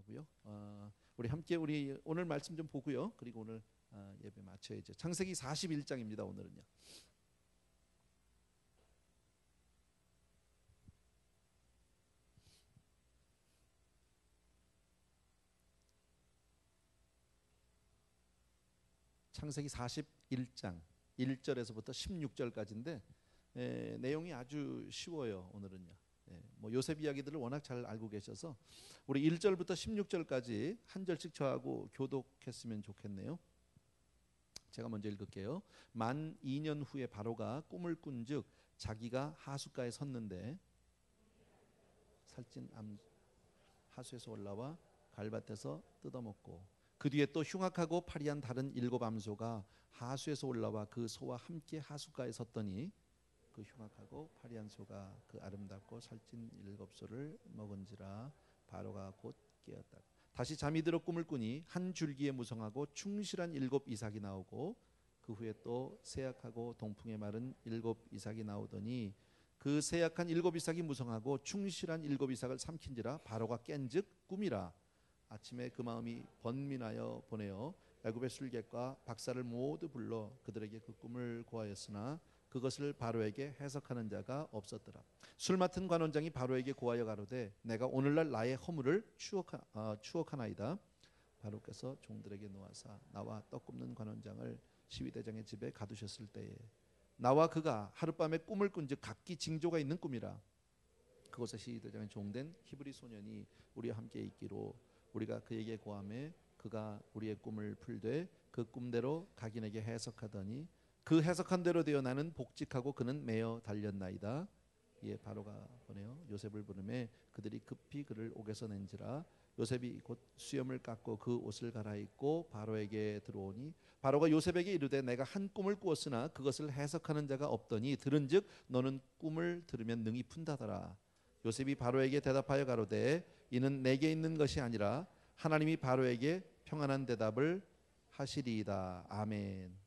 하고요. 우리 오늘 말씀 좀 보고요. 그리고 오늘 예배 마쳐야죠. 창세기 41장입니다. 오늘은요. 창세기 41장 1절에서부터 16절까지인데 내용이 아주 쉬워요. 오늘은요. 뭐 요셉 이야기들을 워낙 잘 알고 계셔서 우리 1절부터 16절까지 한 절씩 저하고 교독했으면 좋겠네요. 제가 먼저 읽을게요. 만 2년 후에 바로가 꿈을 꾼즉 자기가 하숫가에 섰는데 살찐 하수에서 올라와 갈밭에서 뜯어먹고 그 뒤에 또 흉악하고 파리한 다른 7 암소가 하수에서 올라와 그 소와 함께 하숫가에 섰더니 그 흉악하고 파리한 소가 그 아름답고 살찐 7 소를 먹은지라 바로가 곧 깨었다. 다시 잠이 들어 꿈을 꾸니 한 줄기에 무성하고 충실한 7 이삭이 나오고 그 후에 또 세약하고 동풍에 마른 7 이삭이 나오더니 그 세약한 7 이삭이 무성하고 충실한 7 이삭을 삼킨지라 바로가 깬즉 꿈이라. 아침에 그 마음이 번민하여 보내어 애굽의 술객과 박사를 모두 불러 그들에게 그 꿈을 고하였으나 그것을 바로에게 해석하는 자가 없었더라. 술 맡은 관원장이 바로에게 고하여 가로되 내가 오늘날 나의 허물을 추억하나이다. 바로께서 종들에게 놓아사 나와 떡 굽는 관원장을 시위대장의 집에 가두셨을 때에 나와 그가 하룻밤에 꿈을 꾼즉 각기 징조가 있는 꿈이라. 그곳에 시위대장의 종된 히브리 소년이 우리와 함께 있기로 우리가 그에게 고하매 그가 우리의 꿈을 풀되 그 꿈대로 각인에게 해석하더니 그 해석한 대로 되어 나는 복직하고 그는 매어 달렸나이다. 이에 바로가 보내어 요셉을 부르매 그들이 급히 그를 옥에서 낸지라. 요셉이 곧 수염을 깎고 그 옷을 갈아입고 바로에게 들어오니 바로가 요셉에게 이르되 내가 한 꿈을 꾸었으나 그것을 해석하는 자가 없더니 들은즉 너는 꿈을 들으면 능히 푼다더라. 요셉이 바로에게 대답하여 가로되 이는 내게 있는 것이 아니라 하나님이 바로에게 평안한 대답을 하시리이다. 아멘.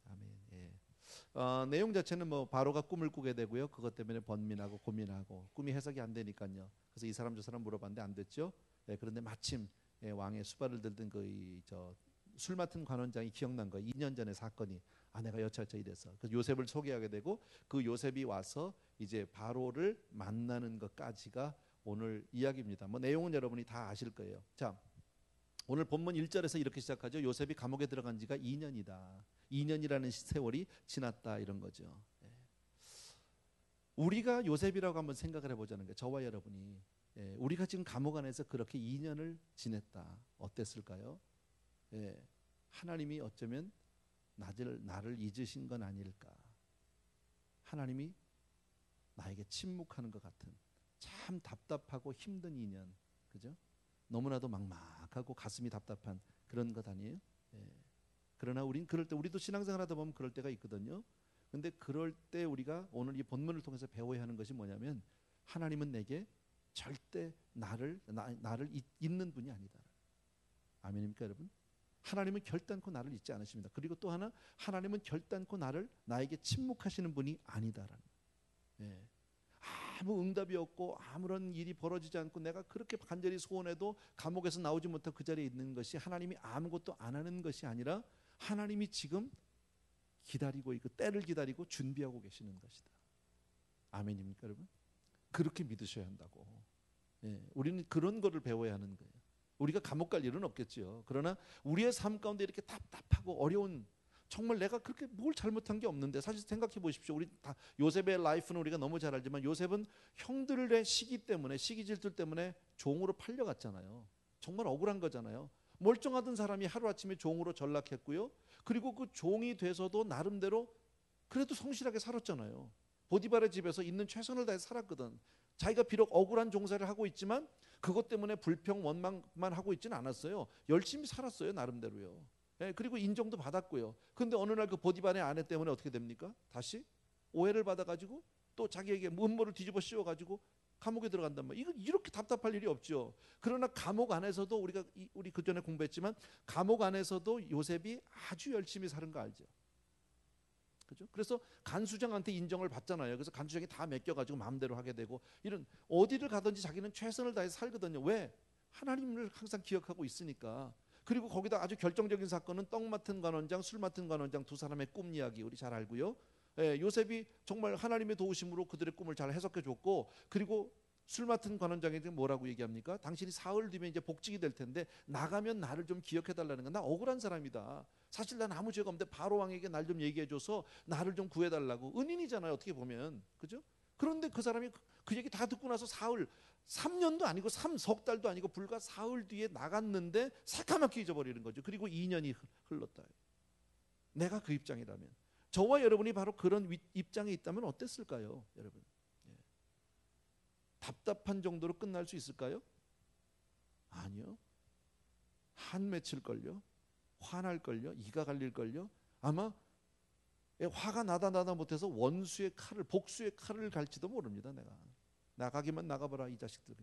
아멘. 내용 자체는 뭐 바로가 꿈을 꾸게 되고요. 그것 때문에 번민하고 고민하고 꿈이 해석이 안 되니까요. 그래서 이 사람 저 사람 물어봤는데 안 됐죠. 그런데 마침 왕의 수발을 들던 술 맡은 관원장이 기억난 거예요. 2년 전의 사건이. 내가 여차저차 이래서 그래서 요셉을 소개하게 되고 그 요셉이 와서 이제 바로를 만나는 것까지가 오늘 이야기입니다. 뭐 내용은 여러분이 다 아실 거예요. 자, 오늘 본문 1절에서 이렇게 시작하죠. 요셉이 감옥에 들어간 지가 2년이다. 2년이라는 세월이 지났다 이런 거죠. 우리가 요셉이라고 한번 생각을 해보자는 거예요. 저와 여러분이 우리가 지금 감옥 안에서 그렇게 2년을 지냈다. 어땠을까요? 하나님이 어쩌면 나를 잊으신 건 아닐까. 하나님이 나에게 침묵하는 것 같은 참 답답하고 힘든 2년. 그죠? 너무나도 막막하고 가슴이 답답한 그런 것 아니에요? 그러나 그럴 때 우리도 신앙생활 하다 보면 그럴 때가 있거든요. 근데 그럴 때 우리가 오늘 이 본문을 통해서 배워야 하는 것이 뭐냐면 하나님은 내게 절대 나를 잊는 분이 아니다. 아멘입니까 여러분? 하나님은 결단코 나를 잊지 않으십니다. 그리고 또 하나 하나님은 결단코 나에게 침묵하시는 분이 아니다라는. 아무 응답이 없고 아무런 일이 벌어지지 않고 내가 그렇게 간절히 소원해도 감옥에서 나오지 못하고 그 자리에 있는 것이 하나님이 아무것도 안 하는 것이 아니라 하나님이 지금 기다리고 있고 때를 기다리고 준비하고 계시는 것이다. 아멘입니까 여러분? 그렇게 믿으셔야 한다고. 우리는 그런 거를 배워야 하는 거예요. 우리가 감옥 갈 일은 없겠죠. 그러나 우리의 삶 가운데 이렇게 답답하고 어려운 정말 내가 그렇게 뭘 잘못한 게 없는데 사실 생각해 보십시오. 우리 다 요셉의 라이프는 우리가 너무 잘 알지만 요셉은 형들의 시기 질투 때문에 종으로 팔려갔잖아요. 정말 억울한 거잖아요. 멀쩡하던 사람이 하루아침에 종으로 전락했고요. 그리고 그 종이 돼서도 나름대로 그래도 성실하게 살았잖아요. 보디발의 집에서 있는 최선을 다해 살았거든. 자기가 비록 억울한 종사를 하고 있지만 그것 때문에 불평 원망만 하고 있지는 않았어요. 열심히 살았어요. 나름대로요. 그리고 인정도 받았고요. 근데 어느 날 그 보디발의 아내 때문에 어떻게 됩니까? 다시 오해를 받아가지고 또 자기에게 음모를 뒤집어 씌워가지고 감옥에 들어간단 말이에요. 이렇게 답답할 일이 없죠. 그러나 감옥 안에서도 우리 그 전에 공부했지만 감옥 안에서도 요셉이 아주 열심히 사는 거 알죠? 그죠? 그래서 간수장한테 인정을 받잖아요. 그래서 간수장이 다 맡겨가지고 마음대로 하게 되고 이런 어디를 가든지 자기는 최선을 다해서 살거든요. 왜? 하나님을 항상 기억하고 있으니까. 그리고 거기다 아주 결정적인 사건은 떡 맡은 관원장, 술 맡은 관원장 두 사람의 꿈 이야기 우리 잘 알고요. 요셉이 정말 하나님의 도우심으로 그들의 꿈을 잘 해석해 줬고, 그리고 술 맡은 관원장에게 뭐라고 얘기합니까? 당신이 사흘 뒤면 이제 복직이 될 텐데 나가면 나를 좀 기억해 달라는 건, 나 억울한 사람이다. 사실 난 아무 죄가 없는데 바로 왕에게 날 좀 얘기해 줘서 나를 좀 구해 달라고. 은인이잖아요, 어떻게 보면. 그죠? 그런데 그 사람이 그 얘기 다 듣고 나서 사흘, 3년도 아니고 석 달도 아니고 불과 사흘 뒤에 나갔는데 새까맣게 잊어버리는 거죠. 그리고 2년이 흘렀다. 내가 그 입장이라면, 저와 여러분이 바로 그런 입장에 있다면 어땠을까요, 여러분? 답답한 정도로 끝날 수 있을까요? 아니요. 한 맺힐걸요. 화날걸요. 이가 갈릴걸요. 아마 화가 나다 못해서 원수의 칼을, 복수의 칼을 갈지도 모릅니다. 내가 나가기만 나가봐라 이 자식들.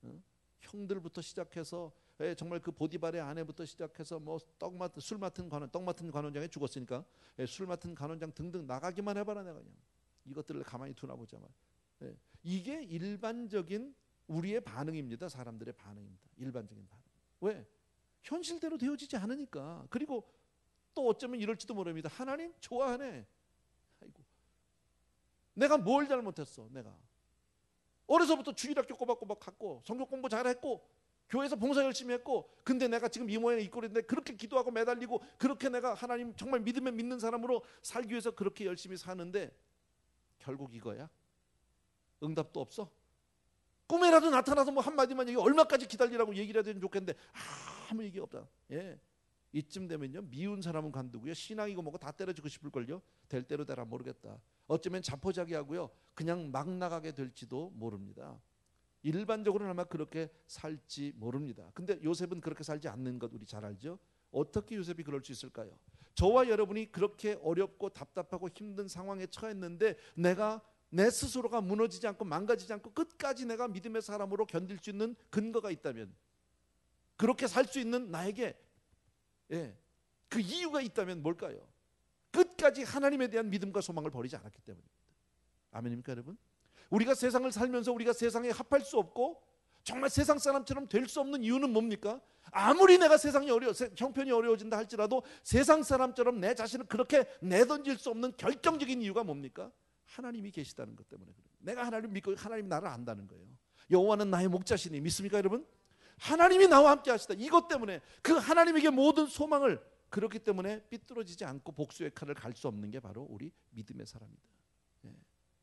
그냥 형들부터 시작해서 정말 그 보디발의 아내부터 시작해서 뭐 술 맡은 관원, 떡 맡은 관원장이 죽었으니까 술 맡은 관원장 등등 나가기만 해봐라. 내가 그냥 이것들을 가만히 두나 보자 말. 이게 일반적인 우리의 반응입니다. 사람들의 반응입니다. 일반적인 반응. 왜? 현실대로 되어지지 않으니까. 그리고 또 어쩌면 이럴지도 모릅니다. 하나님 좋아하네. 아이고, 내가 뭘 잘못했어? 내가 어려서부터 주일학교 꼬박꼬박 갔고 성경 공부 잘했고 교회에서 봉사 열심히 했고, 근데 내가 지금 이 모양의 이 꼴인데 그렇게 기도하고 매달리고 그렇게 내가 하나님 정말 믿는 사람으로 살기 위해서 그렇게 열심히 사는데 결국 이거야? 응답도 없어? 꿈에라도 나타나서 뭐 한마디만 얘기, 얼마까지 기다리라고 얘기를 해야 되면 좋겠는데 아무 얘기 없다. 이쯤 되면요, 미운 사람은 관두고요, 신앙이고 뭐고 다 때려주고 싶을걸요. 될 대로 되라 모르겠다. 어쩌면 자포자기하고요, 그냥 막 나가게 될지도 모릅니다. 일반적으로는 아마 그렇게 살지 모릅니다. 근데 요셉은 그렇게 살지 않는 것 우리 잘 알죠. 어떻게 요셉이 그럴 수 있을까요? 저와 여러분이 그렇게 어렵고 답답하고 힘든 상황에 처했는데 내가 내 스스로가 무너지지 않고 망가지지 않고 끝까지 내가 믿음의 사람으로 견딜 수 있는 근거가 있다면, 그렇게 살 수 있는 나에게 그 이유가 있다면 뭘까요? 끝까지 하나님에 대한 믿음과 소망을 버리지 않았기 때문입니다. 아멘입니까 여러분? 우리가 세상을 살면서 우리가 세상에 합할 수 없고 정말 세상 사람처럼 될 수 없는 이유는 뭡니까? 아무리 내가 세상이 형편이 어려워진다 할지라도 세상 사람처럼 내 자신을 그렇게 내던질 수 없는 결정적인 이유가 뭡니까? 하나님이 계시다는 것 때문에 그래요. 내가 하나님을 믿고 하나님이 나를 안다는 거예요. 여호와는 나의 목자시니, 믿습니까 여러분? 하나님이 나와 함께 하시다. 이것 때문에 그 하나님에게 모든 소망을, 그렇기 때문에 삐뚤어지지 않고 복수의 칼을 갈 수 없는 게 바로 우리 믿음의 사람이다.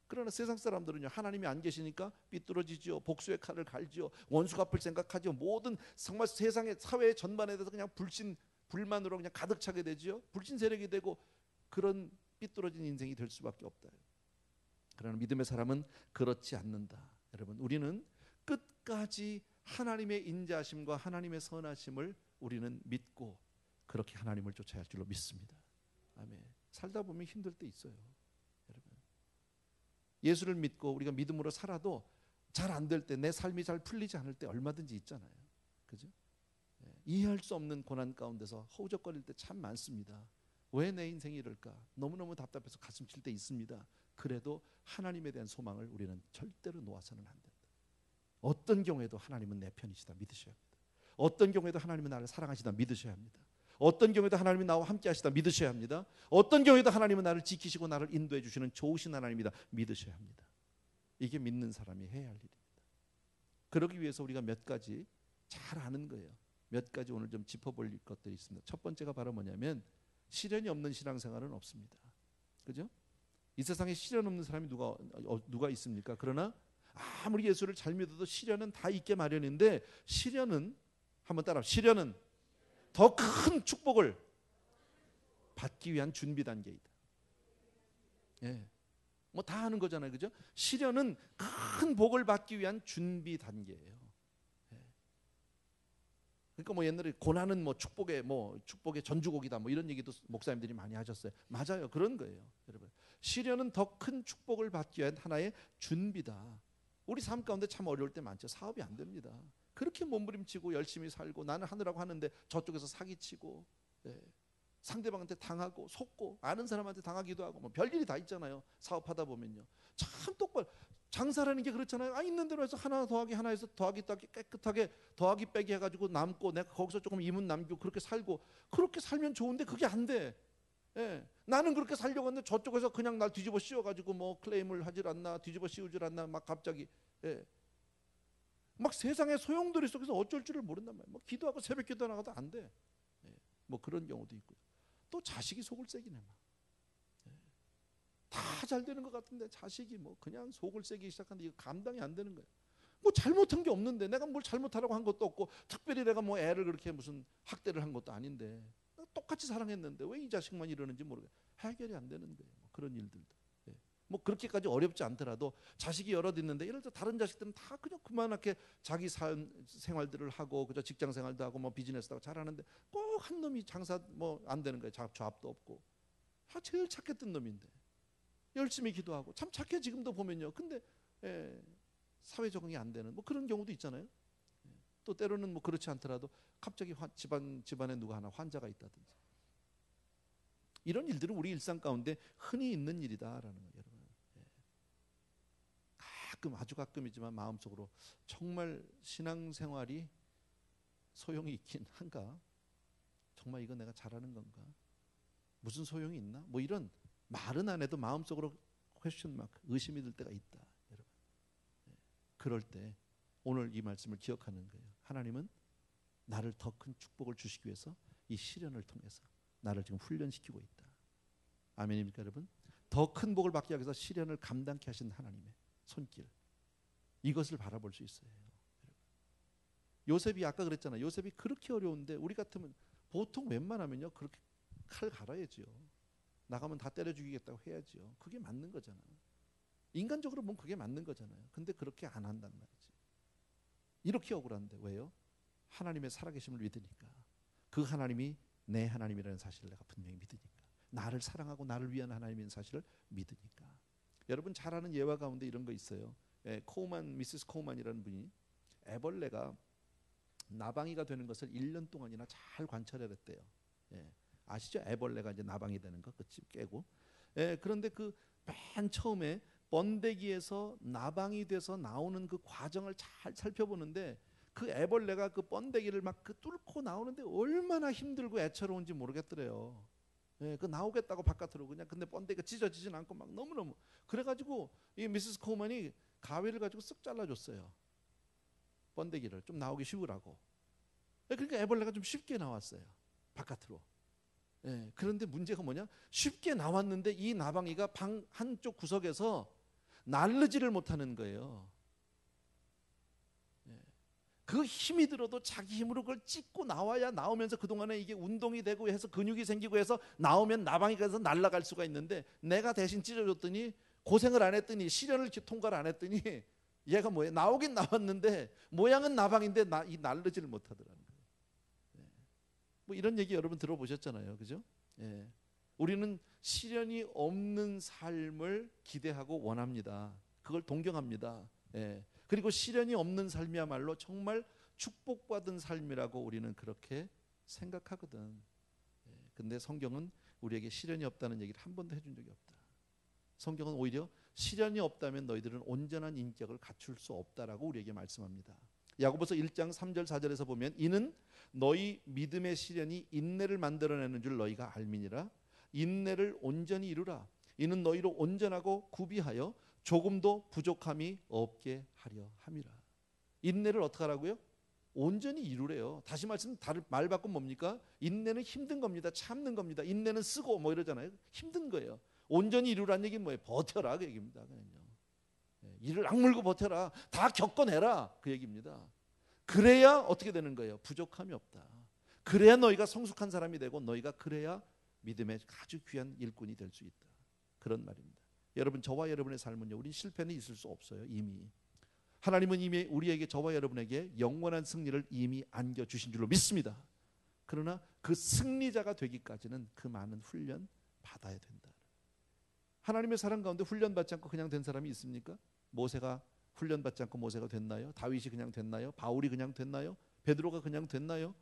그러나 세상 사람들은요, 하나님이 안 계시니까 삐뚤어지죠. 복수의 칼을 갈죠. 원수 갚을 생각하죠. 모든 정말 세상의 사회 전반에 대해서 그냥 불만으로 그냥 가득 차게 되죠. 불신 세력이 되고 그런 삐뚤어진 인생이 될 수밖에 없다. 그러나 믿음의 사람은 그렇지 않는다. 여러분, 우리는 끝까지 하나님의 인자하심과 하나님의 선하심을 우리는 믿고 그렇게 하나님을 쫓아야 할 줄로 믿습니다. 아멘. 살다 보면 힘들 때 있어요. 여러분, 예수를 믿고 우리가 믿음으로 살아도 잘 안 될 때, 내 삶이 잘 풀리지 않을 때 얼마든지 있잖아요. 그죠? 이해할 수 없는 고난 가운데서 허우적거릴 때 참 많습니다. 왜 내 인생이 이럴까? 너무너무 답답해서 가슴 칠 때 있습니다. 그래도 하나님에 대한 소망을 우리는 절대로 놓아서는 안 된다. 어떤 경우에도 하나님은 내 편이시다 믿으셔야 합니다. 어떤 경우에도 하나님은 나를 사랑하시다 믿으셔야 합니다. 어떤 경우에도 하나님이 나와 함께 하시다 믿으셔야 합니다. 어떤 경우에도 하나님은 나를 지키시고 나를 인도해 주시는 좋으신 하나님이다 믿으셔야 합니다. 이게 믿는 사람이 해야 할 일입니다. 그러기 위해서 우리가 몇 가지 잘 아는 거예요. 몇 가지 오늘 좀 짚어볼 것들이 있습니다. 첫 번째가 바로 뭐냐면, 시련이 없는 신앙생활은 없습니다. 그죠? 이 세상에 시련 없는 사람이 누가 있습니까? 그러나 아무리 예수를 잘 믿어도 시련은 다 있게 마련인데, 시련은, 한번 따라, 시련은 더 큰 축복을 받기 위한 준비 단계이다. 뭐 다 하는 거잖아요, 그죠? 시련은 큰 복을 받기 위한 준비 단계예요. 그러니까 뭐 옛날에 고난은 뭐 축복의 전주곡이다 뭐 이런 얘기도 목사님들이 많이 하셨어요. 맞아요, 그런 거예요, 여러분. 시련은 더 큰 축복을 받기 위한 하나의 준비다. 우리 삶 가운데 참 어려울 때 많죠. 사업이 안 됩니다. 그렇게 몸부림치고 열심히 살고 나는 하느라고 하는데 저쪽에서 사기치고, 상대방한테 당하고 속고 아는 사람한테 당하기도 하고 뭐 별일이 다 있잖아요. 사업하다 보면요. 참 똑바로 장사라는 게 그렇잖아요. 있는 대로 해서 하나 더하기 하나에서 더하기 더하기 깨끗하게 더하기 빼기 해가지고 남고 내가 거기서 조금 이문 남기고 그렇게 살고 그렇게 살면 좋은데 그게 안 돼. 예. 나는 그렇게 살려고 했는데 저쪽에서 그냥 날 뒤집어 씌워가지고 뭐 클레임을 하질 않나 뒤집어 씌우질 않나 막 갑자기 막 세상의 소용돌이 속에서 어쩔 줄을 모른단 말이에요. 뭐 기도하고 새벽 기도 나가도 안 돼. 뭐 그런 경우도 있고 또 자식이 속을 새기네 막. 다 잘 되는 것 같은데 자식이 뭐 그냥 속을 새기 시작하는데 이거 감당이 안 되는 거예요. 뭐 잘못한 게 없는데 내가 뭘 잘못하라고 한 것도 없고 특별히 내가 뭐 애를 그렇게 무슨 학대를 한 것도 아닌데 똑같이 사랑했는데 왜 이 자식만 이러는지 모르겠어요. 해결이 안 되는 거예요. 뭐 그런 일들도. 뭐 그렇게까지 어렵지 않더라도 자식이 여럿 있는데 예를 들어 다른 자식들은 다 그냥 그만하게 자기 생활들을 하고 그저 직장 생활도 하고 뭐 비즈니스도 하고 잘하는데 꼭 한 놈이 장사 뭐 안 되는 거예요. 조합도 없고. 제일 착했던 놈인데 열심히 기도하고 참 착해 지금도 보면요. 근데 사회 적응이 안 되는 뭐 그런 경우도 있잖아요. 또 때로는 뭐 그렇지 않더라도 갑자기 집안에 누가 하나 환자가 있다든지 이런 일들은 우리 일상 가운데 흔히 있는 일이다라는 거예요. 여러분. 가끔 아주 가끔이지만 마음속으로 정말 신앙생활이 소용이 있긴 한가? 정말 이거 내가 잘하는 건가? 무슨 소용이 있나? 뭐 이런 말은 안 해도 마음속으로 퀘스천 마크 의심이 들 때가 있다. 여러분. 그럴 때 오늘 이 말씀을 기억하는 거예요. 하나님은 나를 더 큰 축복을 주시기 위해서 이 시련을 통해서 나를 지금 훈련시키고 있다. 아멘입니까 여러분? 더 큰 복을 받기 위해서 시련을 감당케 하신 하나님의 손길 이것을 바라볼 수 있어요. 요셉이 아까 그랬잖아요. 요셉이 그렇게 어려운데 우리 같으면 보통 웬만하면요 그렇게 칼 갈아야지요. 나가면 다 때려 죽이겠다고 해야지요. 그게 맞는 거잖아요. 인간적으로 보면 그게 맞는 거잖아요. 근데 그렇게 안 한단 말이지. 이렇게 억울한데 왜요? 하나님의 살아계심을 믿으니까. 그 하나님이 내 하나님이라는 사실을 내가 분명히 믿으니까. 나를 사랑하고 나를 위한 하나님인 사실을 믿으니까. 여러분 잘 아는 예화 가운데 이런 거 있어요. 미시스 코우만이라는 분이 애벌레가 나방이가 되는 것을 1년 동안이나 잘 관찰해냈대요. 아시죠? 애벌레가 이제 나방이 되는 거, 그 집 깨고. 그런데 그 맨 처음에 번데기에서 나방이 돼서 나오는 그 과정을 잘 살펴보는데 그 애벌레가 그 번데기를 막 그 뚫고 나오는데 얼마나 힘들고 애처로운지 모르겠더래요. 그 나오겠다고 바깥으로 그냥 근데 번데기가 찢어지진 않고 막 너무너무 그래가지고 이 미시스 코우만이 가위를 가지고 쓱 잘라줬어요. 번데기를 좀 나오기 쉬우라고. 그러니까 애벌레가 좀 쉽게 나왔어요. 바깥으로. 그런데 문제가 뭐냐? 쉽게 나왔는데 이 나방이가 방 한쪽 구석에서 날르지를 못하는 거예요. 그 힘이 들어도 자기 힘으로 그걸 찢고 나와야 나오면서 그동안에 이게 운동이 되고 해서 근육이 생기고 해서 나오면 나방이 가서 날아갈 수가 있는데 내가 대신 찢어줬더니 고생을 안 했더니 시련을 통과를 안 했더니 얘가 뭐예요? 나오긴 나왔는데 모양은 나방인데 이 날르지를 못하더라는 거예요. 뭐 이런 얘기 여러분 들어보셨잖아요. 그죠? 우리는 시련이 없는 삶을 기대하고 원합니다. 그걸 동경합니다. 그리고 시련이 없는 삶이야말로 정말 축복받은 삶이라고 우리는 그렇게 생각하거든. 근데 성경은 우리에게 시련이 없다는 얘기를 한 번도 해준 적이 없다. 성경은 오히려 시련이 없다면 너희들은 온전한 인격을 갖출 수 없다라고 우리에게 말씀합니다. 야고보서 1장 3절 4절에서 보면 이는 너희 믿음의 시련이 인내를 만들어내는 줄 너희가 알미니라. 인내를 온전히 이루라. 이는 너희로 온전하고 구비하여 조금도 부족함이 없게 하려 함이라. 인내를 어떻게 하라고요? 온전히 이루래요. 다시 말 바꾸면 뭡니까? 인내는 힘든 겁니다. 참는 겁니다. 인내는 쓰고 뭐 이러잖아요. 힘든 거예요. 온전히 이루라는 얘기는 뭐예요? 버텨라 그 얘기입니다. 그냥요. 이를 악물고 버텨라. 다 겪어내라 그 얘기입니다. 그래야 어떻게 되는 거예요? 부족함이 없다. 그래야 너희가 성숙한 사람이 되고 너희가 그래야 믿음의 아주 귀한 일꾼이 될 수 있다. 그런 말입니다. 여러분 저와 여러분의 삶은요. 우리 실패는 있을 수 없어요. 이미. 하나님은 이미 우리에게 저와 여러분에게 영원한 승리를 이미 안겨주신 줄로 믿습니다. 그러나 그 승리자가 되기까지는 그 많은 훈련 받아야 된다. 하나님의 사랑 가운데 훈련받지 않고 그냥 된 사람이 있습니까? 모세가 훈련받지 않고 모세가 됐나요? 다윗이 그냥 됐나요? 바울이 그냥 됐나요? 베드로가 그냥 됐나요?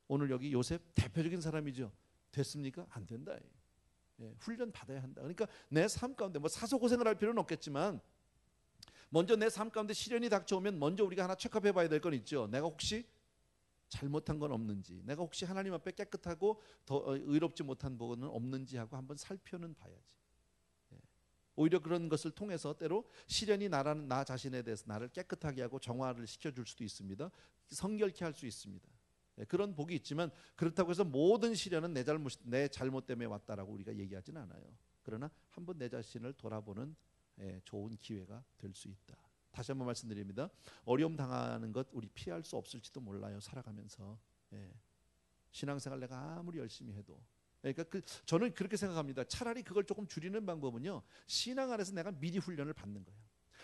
오늘 여기 요셉 대표적인 사람이죠. 됐습니까? 안 된다. 훈련 받아야 한다. 그러니까 내 삶 가운데 뭐 사소 고생을 할 필요는 없겠지만 먼저 내 삶 가운데 시련이 닥쳐오면 먼저 우리가 하나 체크해 봐야 될 건 있죠. 내가 혹시 잘못한 건 없는지, 내가 혹시 하나님 앞에 깨끗하고 더 의롭지 못한 부분은 없는지 하고 한번 살펴는 봐야지. 오히려 그런 것을 통해서 때로 시련이 나 자신에 대해서 나를 깨끗하게 하고 정화를 시켜줄 수도 있습니다. 성결케 할 수 있습니다. 그런 복이 있지만 그렇다고 해서 모든 시련은 내 잘못 때문에 왔다라고 우리가 얘기하지는 않아요. 그러나 한번 내 자신을 돌아보는 좋은 기회가 될 수 있다. 다시 한번 말씀드립니다. 어려움 당하는 것 우리 피할 수 없을지도 몰라요. 살아가면서 신앙생활 내가 아무리 열심히 해도. 그러니까 저는 그렇게 생각합니다. 차라리 그걸 조금 줄이는 방법은요, 신앙 안에서 내가 미리 훈련을 받는 거예요.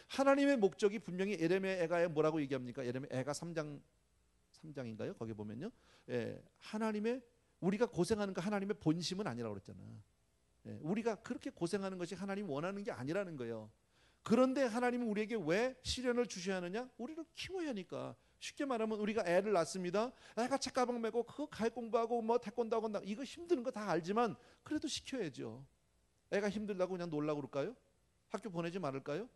하나님의 목적이 분명히 에레미야에 뭐라고 얘기합니까? 에레미야가 3장인가요? 거기 보면요, 하나님의 우리가 고생하는 거 하나님의 본심은 아니라고 그랬잖아. 우리가 그렇게 고생하는 것이 하나님 원하는 게 아니라는 거예요. 그런데 하나님은 우리에게 왜 시련을 주셔야 하느냐? 우리를 키워야 하니까. 쉽게 말하면 우리가 애를 낳습니다. 애가 책가방 메고 그 가입 공부하고 뭐 태권도 하고 이거 힘드는 거 다 알지만 그래도 시켜야죠. 애가 힘들다고 그냥 놀라고 그럴까요? 학교 보내지 말을까요?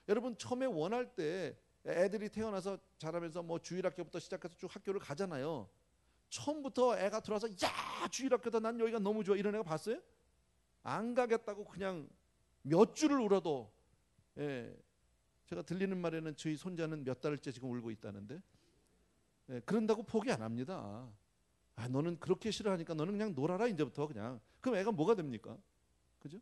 여러분 처음에 원할 때 애들이 태어나서 자라면서 뭐 주일학교부터 시작해서 쭉 학교를 가잖아요. 처음부터 애가 들어와서 야 주일학교다 난 여기가 너무 좋아 이런 애가 봤어요? 안 가겠다고 그냥 몇 줄을 울어도 제가 들리는 말에는 저희 손자는 몇 달째 지금 울고 있다는데 그런다고 포기 안 합니다. 너는 그렇게 싫어하니까 너는 그냥 놀아라 이제부터 그냥. 그럼 애가 뭐가 됩니까? 그죠?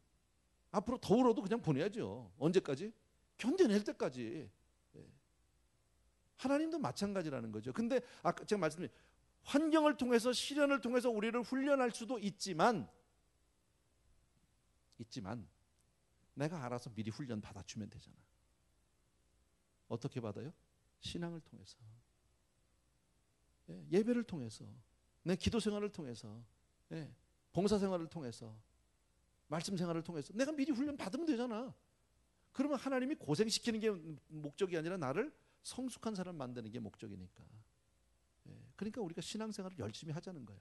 앞으로 더 울어도 그냥 보내야죠. 언제까지? 견뎌낼 때까지. 하나님도 마찬가지라는 거죠. 근데 아까 제가 말씀드린 환경을 통해서 시련을 통해서 우리를 훈련할 수도 있지만 내가 알아서 미리 훈련 받아주면 되잖아. 어떻게 받아요? 신앙을 통해서, 예배를 통해서, 내 기도 생활을 통해서, 봉사 생활을 통해서, 말씀 생활을 통해서 내가 미리 훈련 받으면 되잖아. 그러면 하나님이 고생시키는 게 목적이 아니라 나를 성숙한 사람 만드는 게 목적이니까. 그러니까 우리가 신앙생활을 열심히 하자는 거야.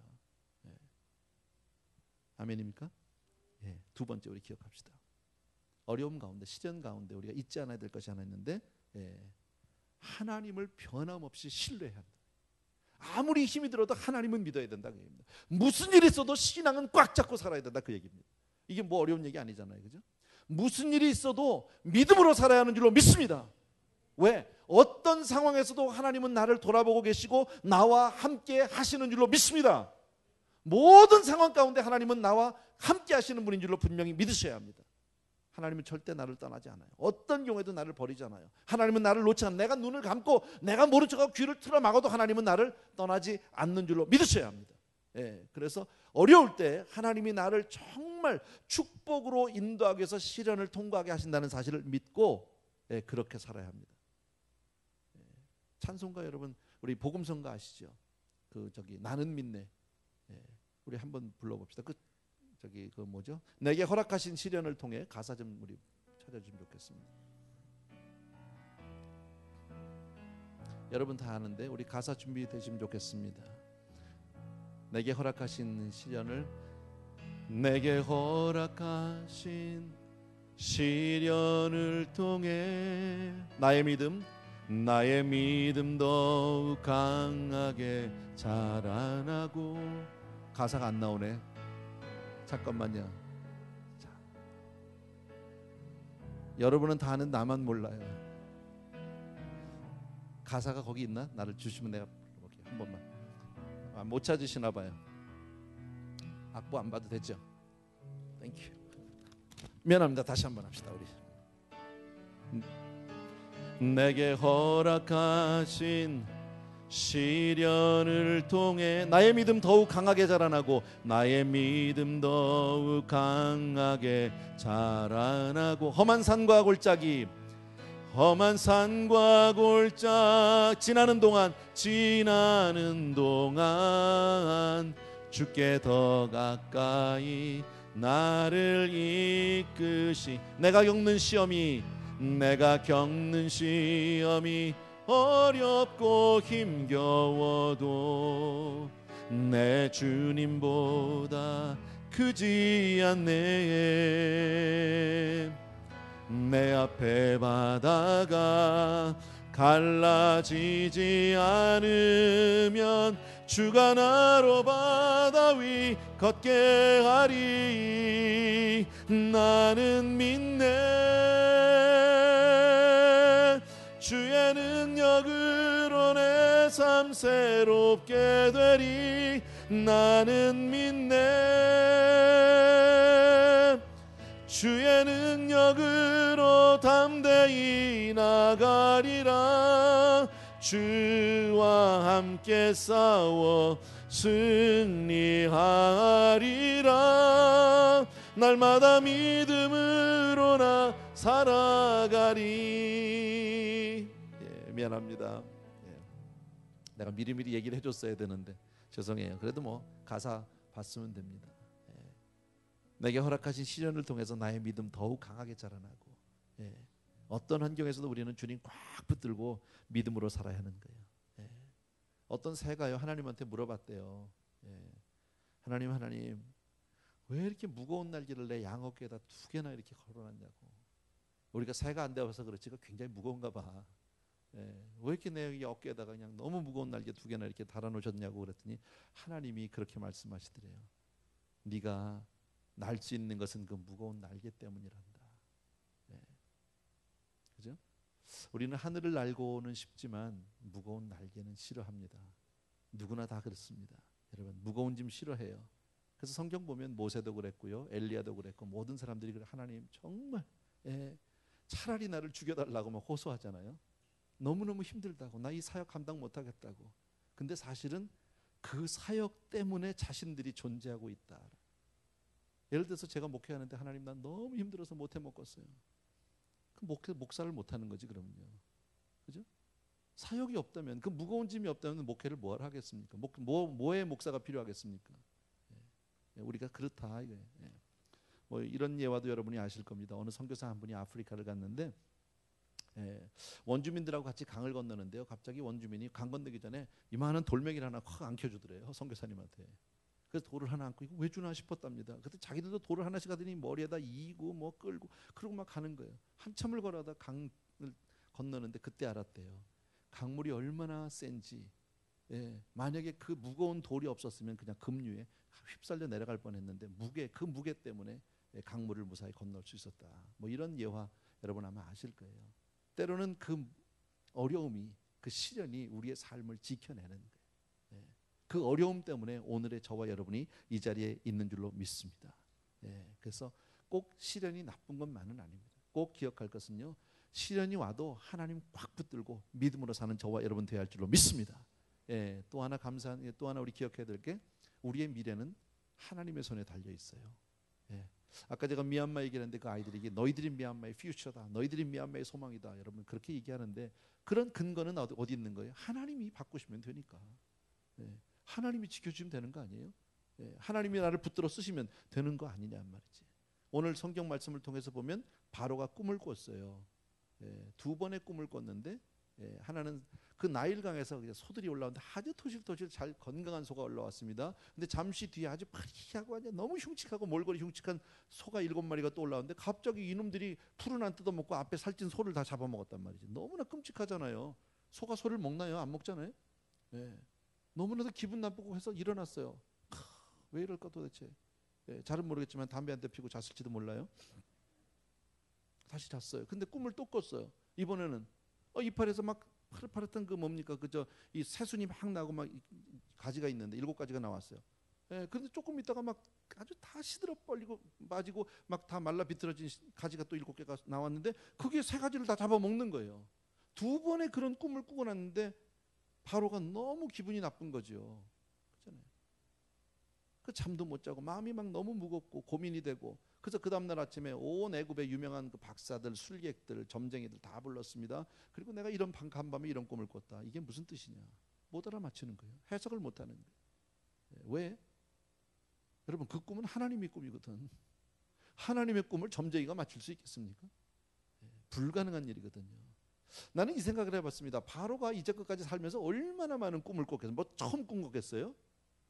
아멘입니까? 두 번째 우리 기억합시다. 어려움 가운데, 시련 가운데 우리가 잊지 않아야 될 것이 하나 있는데 하나님을 변함없이 신뢰해야 한다. 아무리 힘이 들어도 하나님은 믿어야 된다 그 얘기입니다. 무슨 일이 있어도 신앙은 꽉 잡고 살아야 된다 그 얘기입니다. 이게 뭐 어려운 얘기 아니잖아요, 그죠? 무슨 일이 있어도 믿음으로 살아야 하는 줄로 믿습니다. 왜? 어떤 상황에서도 하나님은 나를 돌아보고 계시고 나와 함께 하시는 줄로 믿습니다. 모든 상황 가운데 하나님은 나와 함께 하시는 분인 줄로 분명히 믿으셔야 합니다. 하나님은 절대 나를 떠나지 않아요. 어떤 경우에도 나를 버리지 않아요. 하나님은 나를 놓지 않아요. 내가 눈을 감고 내가 모른 척하고 귀를 틀어막아도 하나님은 나를 떠나지 않는 줄로 믿으셔야 합니다. 그래서 어려울 때 하나님이 나를 정말 축복으로 인도하기 위해서 시련을 통과하게 하신다는 사실을 믿고 그렇게 살아야 합니다. 찬송가 여러분 우리 복음성가 아시죠? 나는 믿네. 우리 한번 불러봅시다. 그 뭐죠? 내게 허락하신 시련을 통해 가사 좀 우리 찾아주면 좋겠습니다. 여러분 다 아는데 우리 가사 준비되시면 좋겠습니다. 내게 허락하신 시련을 내게 허락하신 시련을 통해 나의 믿음 더욱 강하게 자라나고 가사가 안 나오네. 잠깐만요. 자, 여러분은 다 아는 나만 몰라요. 가사가 거기 있나? 나를 주시면 내가 불러볼게요. 한 번만. 못 찾으시나 봐요. 악보 안 봐도 되죠? 땡큐. 미안합니다. 다시 한번 합시다. 우리 내게 허락하신 시련을 통해 나의 믿음 더욱 강하게 자라나고 나의 믿음 더욱 강하게 자라나고 험한 산과 골짜기 지나는 동안 주께 더 가까이 나를 이끄시 내가 겪는 시험이 어렵고 힘겨워도 내 주님보다 크지 않네. 내 앞에 바다가 갈라지지 않으면 주가 나로 바다 위 걷게 하리. 나는 믿네. 주의 능력으로 내 삶 새롭게 되리. 나는 믿네. 주의 능력으로 담대히 나가리라. 주와 함께 싸워 승리하리라. 날마다 믿음으로 나 살아가리. 미안합니다. 내가 미리미리 얘기를 해줬어야 되는데 죄송해요. 그래도 뭐 가사 봤으면 됩니다. 내게 허락하신 시련을 통해서 나의 믿음 더욱 강하게 자라나고, 어떤 환경에서도 우리는 주님 꽉 붙들고 믿음으로 살아야 하는 거예요. 어떤 새가요 하나님한테 물어봤대요. 하나님 왜 이렇게 무거운 날개를 내 양 어깨에다 2개나 이렇게 걸어놨냐고. 우리가 새가 안 되어서 그렇지 굉장히 무거운가 봐. 왜 이렇게 내 어깨에다가 그냥 너무 무거운 날개 2개나 이렇게 달아놓으셨냐고 그랬더니 하나님이 그렇게 말씀하시더래요. 네가 날 수 있는 것은 그 무거운 날개 때문이란다. 그죠? 우리는 하늘을 날고는 싶지만 무거운 날개는 싫어합니다. 누구나 다 그렇습니다. 여러분 무거운 짐 싫어해요. 그래서 성경 보면 모세도 그랬고요, 엘리야도 그랬고 모든 사람들이 그래 하나님 정말 차라리 나를 죽여달라고 막 호소하잖아요. 너무너무 힘들다고, 나 이 사역 감당 못하겠다고. 근데 사실은 그 사역 때문에 자신들이 존재하고 있다. 예를 들어서 제가 목회하는데 하나님 난 너무 힘들어서 못해 먹겠어요. 그 목사를 못하는 거지 그러면요. 그죠? 사역이 없다면, 그 무거운 짐이 없다면 목회를 뭐하러 하겠습니까? 뭐에 목사가 필요하겠습니까? 우리가 그렇다 이거예요. 뭐 이런 예화도 여러분이 아실 겁니다. 어느 선교사 한 분이 아프리카를 갔는데 원주민들하고 같이 강을 건너는데요. 갑자기 원주민이 강 건너기 전에 이만한 돌멩이를 하나 확 안겨주더래요. 선교사님한테. 그래서 돌을 하나 안고 이거 왜 주나 싶었답니다. 그때 자기들도 돌을 하나씩 하더니 머리에다 이고 뭐 끌고 그러고 막 가는 거예요. 한참을 걸어다 강을 건너는데 그때 알았대요. 강물이 얼마나 센지. 만약에 그 무거운 돌이 없었으면 그냥 급류에 휩쓸려 내려갈 뻔했는데 그 무게 때문에 강물을 무사히 건널 수 있었다. 뭐 이런 예화 여러분 아마 아실 거예요. 때로는 그 어려움이, 그 시련이 우리의 삶을 지켜내는 거예요. 그 어려움 때문에 오늘의 저와 여러분이 이 자리에 있는 줄로 믿습니다. 그래서 꼭 시련이 나쁜 것만은 아닙니다. 꼭 기억할 것은요, 시련이 와도 하나님 꽉 붙들고 믿음으로 사는 저와 여러분 되어야 할 줄로 믿습니다. 또 하나 감사한, 또 하나 우리 기억해야 될 게 우리의 미래는 하나님의 손에 달려 있어요. 아까 제가 미얀마 얘기했는데 그 아이들에게 너희들이 미얀마의 퓨처다, 너희들이 미얀마의 소망이다, 여러분 그렇게 얘기하는데 그런 근거는 어디 있는 거예요? 하나님이 바꾸시면 되니까. 하나님이 지켜주시면 되는 거 아니에요? 하나님이 나를 붙들어 쓰시면 되는 거 아니냐 말이지. 오늘 성경 말씀을 통해서 보면 바로가 꿈을 꿨어요. 2번의 꿈을 꿨는데 하나는 그 나일강에서 소들이 올라오는데 아주 토실토실 잘 건강한 소가 올라왔습니다. 근데 잠시 뒤에 아주 파리하고 너무 흉측하고 몰골이 흉측한 소가 7마리가 또 올라오는데 갑자기 이놈들이 풀은 안 뜯어먹고 앞에 살찐 소를 다 잡아먹었단 말이지. 너무나 끔찍하잖아요. 소가 소를 먹나요? 안 먹잖아요. 너무나도 기분 나쁘고 해서 일어났어요. 왜 이럴까 도대체. 잘은 모르겠지만 담배 한 대 피고 잤을지도 몰라요. 다시 잤어요. 근데 꿈을 또 꿨어요. 이번에는 이파리에서 막 파릇파릇한 그 뭡니까 그저 이 새순이 막 나고 막 가지가 있는데 7가지가 나왔어요. 근데 조금 있다가 막 아주 다 시들어 벌리고 빠지고 막 다 말라 비틀어진 가지가 또 7개가 나왔는데 그게 3가지를 다 잡아먹는 거예요. 2번의 그런 꿈을 꾸고 났는데 바로가 너무 기분이 나쁜 거죠. 그렇잖아요. 그 잠도 못 자고 마음이 막 너무 무겁고 고민이 되고, 그래서 그 다음날 아침에 온 애굽의 유명한 그 박사들, 술객들, 점쟁이들 다 불렀습니다. 그리고 내가 이런 간밤에 이런 꿈을 꿨다. 이게 무슨 뜻이냐? 못 알아맞히는 거예요. 해석을 못 하는 거예요. 왜? 여러분 그 꿈은 하나님의 꿈이거든. 하나님의 꿈을 점쟁이가 맞출 수 있겠습니까? 불가능한 일이거든요. 나는 이 생각을 해봤습니다. 바로가 이제까지 살면서 얼마나 많은 꿈을 꿨겠어요? 뭐 처음 꿈 꿨겠어요?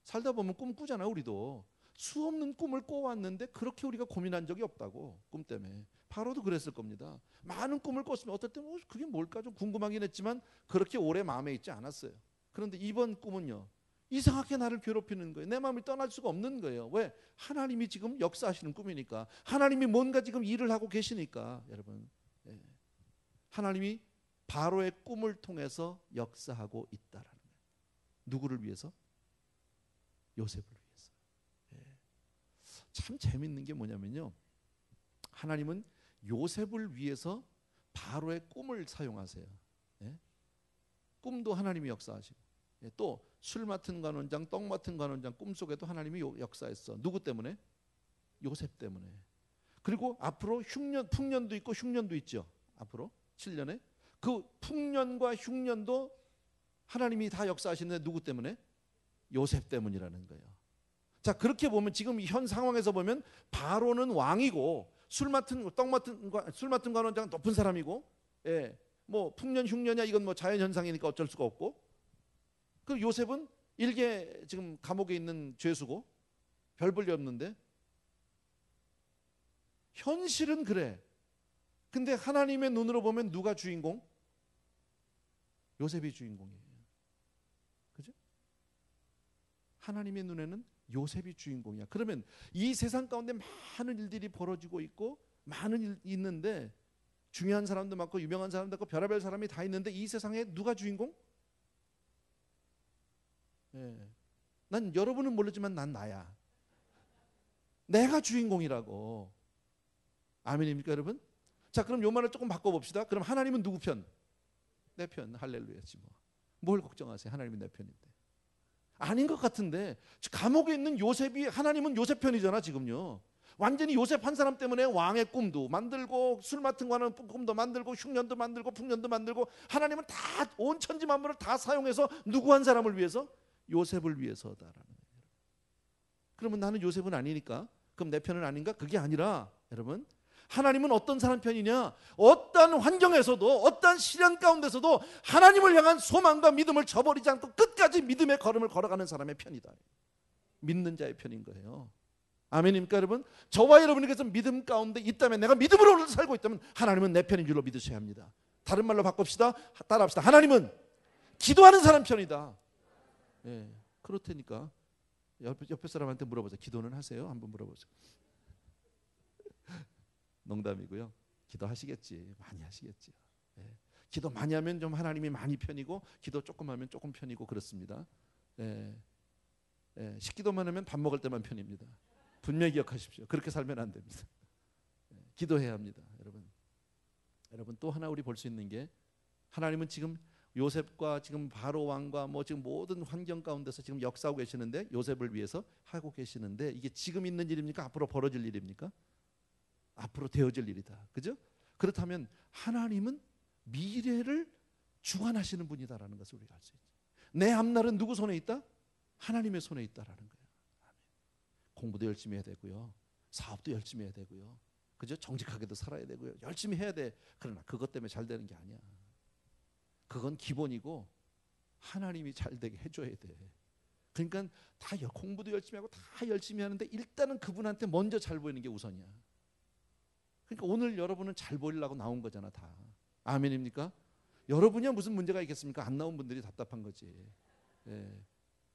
살다 보면 꿈 꾸잖아 우리도. 수없는 꿈을 꿔왔는데 그렇게 우리가 고민한 적이 없다고. 꿈 때문에. 바로도 그랬을 겁니다. 많은 꿈을 꿨으면 어떨 때 그게 뭘까 좀 궁금하긴 했지만 그렇게 오래 마음에 있지 않았어요. 그런데 이번 꿈은요, 이상하게 나를 괴롭히는 거예요. 내 마음을 떠날 수가 없는 거예요. 왜? 하나님이 지금 역사하시는 꿈이니까. 하나님이 뭔가 지금 일을 하고 계시니까. 여러분, 하나님이 바로의 꿈을 통해서 역사하고 있다라는 거예요. 누구를 위해서? 요셉을 위해서. 참 재밌는 게 뭐냐면요, 하나님은 요셉을 위해서 바로의 꿈을 사용하세요. 꿈도 하나님이 역사하시고, 또 술 맡은 관원장, 떡 맡은 관원장 꿈속에도 하나님이 역사했어. 누구 때문에? 요셉 때문에. 그리고 앞으로 풍년도 있고 흉년도 있죠. 앞으로 7년에 그 풍년과 흉년도 하나님이 다 역사하시는데 누구 때문에? 요셉 때문이라는 거예요. 자, 그렇게 보면 지금 현 상황에서 보면 바로는 왕이고 술 맡은 관원장은 높은 사람이고, 뭐 풍년 흉년이야 이건 뭐 자연 현상이니까 어쩔 수가 없고, 그 요셉은 일개 지금 감옥에 있는 죄수고 별 볼 일 없는데 현실은 그래. 근데 하나님의 눈으로 보면 누가 주인공? 요셉이 주인공이에요. 그죠? 하나님의 눈에는 요셉이 주인공이야. 그러면 이 세상 가운데 많은 일들이 벌어지고 있고 많은 일이 있는데 중요한 사람도 많고 유명한 사람도 많고 별의별 사람이 다 있는데 이 세상에 누가 주인공? 난 여러분은 모르지만 난 나야. 내가 주인공이라고. 아멘입니까 여러분? 자, 그럼 요 말을 조금 바꿔봅시다. 그럼 하나님은 누구 편? 내 편. 할렐루야지 뭐. 뭘 걱정하세요? 하나님은 내 편인데. 아닌 것 같은데 감옥에 있는 요셉이, 하나님은 요셉 편이잖아 지금요. 완전히 요셉 한 사람 때문에 왕의 꿈도 만들고 술 맡은 거는 꿈도 만들고 흉년도 만들고 풍년도 만들고, 하나님은 다 온 천지 만물을 다 사용해서 누구 한 사람을 위해서? 요셉을 위해서다라는 거예요. 그러면 나는 요셉은 아니니까 그럼 내 편은 아닌가? 그게 아니라 여러분, 하나님은 어떤 사람 편이냐? 어떤 환경에서도 어떤 시련 가운데서도 하나님을 향한 소망과 믿음을 저버리지 않고 끝까지 믿음의 걸음을 걸어가는 사람의 편이다. 믿는 자의 편인 거예요. 아멘입니까 여러분? 저와 여러분에게서 믿음 가운데 있다면, 내가 믿음으로 살고 있다면 하나님은 내 편인 줄로 믿으셔야 합니다. 다른 말로 바꿉시다. 따라합시다. 하나님은 기도하는 사람 편이다. 그렇다니까. 옆에 사람한테 물어보세요. 기도는 하세요? 한번 물어보세요. 농담이고요. 기도하시겠지. 많이 하시겠지. 기도 많이 하면 좀 하나님이 많이 편이고, 기도 조금 하면 조금 편이고 그렇습니다. 식기도만 하면 밥 먹을 때만 편입니다. 분명히 기억하십시오. 그렇게 살면 안 됩니다. 기도해야 합니다. 여러분 또 하나 우리 볼 수 있는 게, 하나님은 지금 요셉과 지금 바로 왕과 뭐 지금 모든 환경 가운데서 지금 역사하고 계시는데, 요셉을 위해서 하고 계시는데, 이게 지금 있는 일입니까? 앞으로 벌어질 일입니까? 앞으로 되어질 일이다. 그죠? 그렇다면 하나님은 미래를 주관하시는 분이다라는 것을 우리가 알 수 있죠. 내 앞날은 누구 손에 있다? 하나님의 손에 있다라는 거예요. 공부도 열심히 해야 되고요. 사업도 열심히 해야 되고요. 그죠? 정직하게도 살아야 되고요. 열심히 해야 돼. 그러나 그것 때문에 잘 되는 게 아니야. 그건 기본이고 하나님이 잘 되게 해줘야 돼. 그러니까 다 공부도 열심히 하고 다 열심히 하는데 일단은 그분한테 먼저 잘 보이는 게 우선이야. 그러니까 오늘 여러분은 잘 보이려고 나온 거잖아 다. 아멘입니까? 여러분이야 무슨 문제가 있겠습니까? 안 나온 분들이 답답한 거지.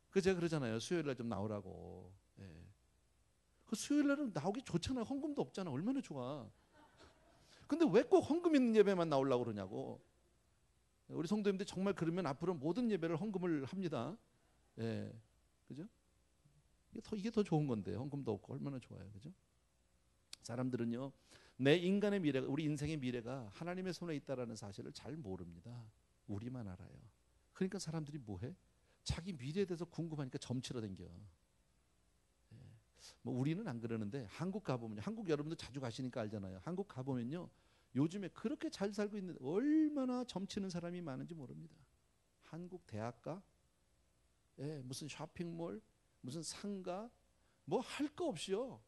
그 제가 그러잖아요. 수요일날 좀 나오라고. 그 수요일날은 나오기 좋잖아. 헌금도 없잖아. 얼마나 좋아. 근데 왜 꼭 헌금 있는 예배만 나오려고 그러냐고. 우리 성도님들 정말 그러면 앞으로 모든 예배를 헌금을 합니다. 그죠? 이게 더 좋은 건데, 헌금도 없고 얼마나 좋아요. 그죠? 사람들은요, 내 인간의 미래가, 우리 인생의 미래가 하나님의 손에 있다라는 사실을 잘 모릅니다. 우리만 알아요. 그러니까 사람들이 뭐해? 자기 미래에 대해서 궁금하니까 점치러 댕겨. 뭐 우리는 안 그러는데 한국 가보면요, 한국 여러분들 자주 가시니까 알잖아요. 한국 가보면요, 요즘에 그렇게 잘 살고 있는데 얼마나 점치는 사람이 많은지 모릅니다. 한국 대학가, 무슨 쇼핑몰, 무슨 상가, 뭐 할 거 없이요.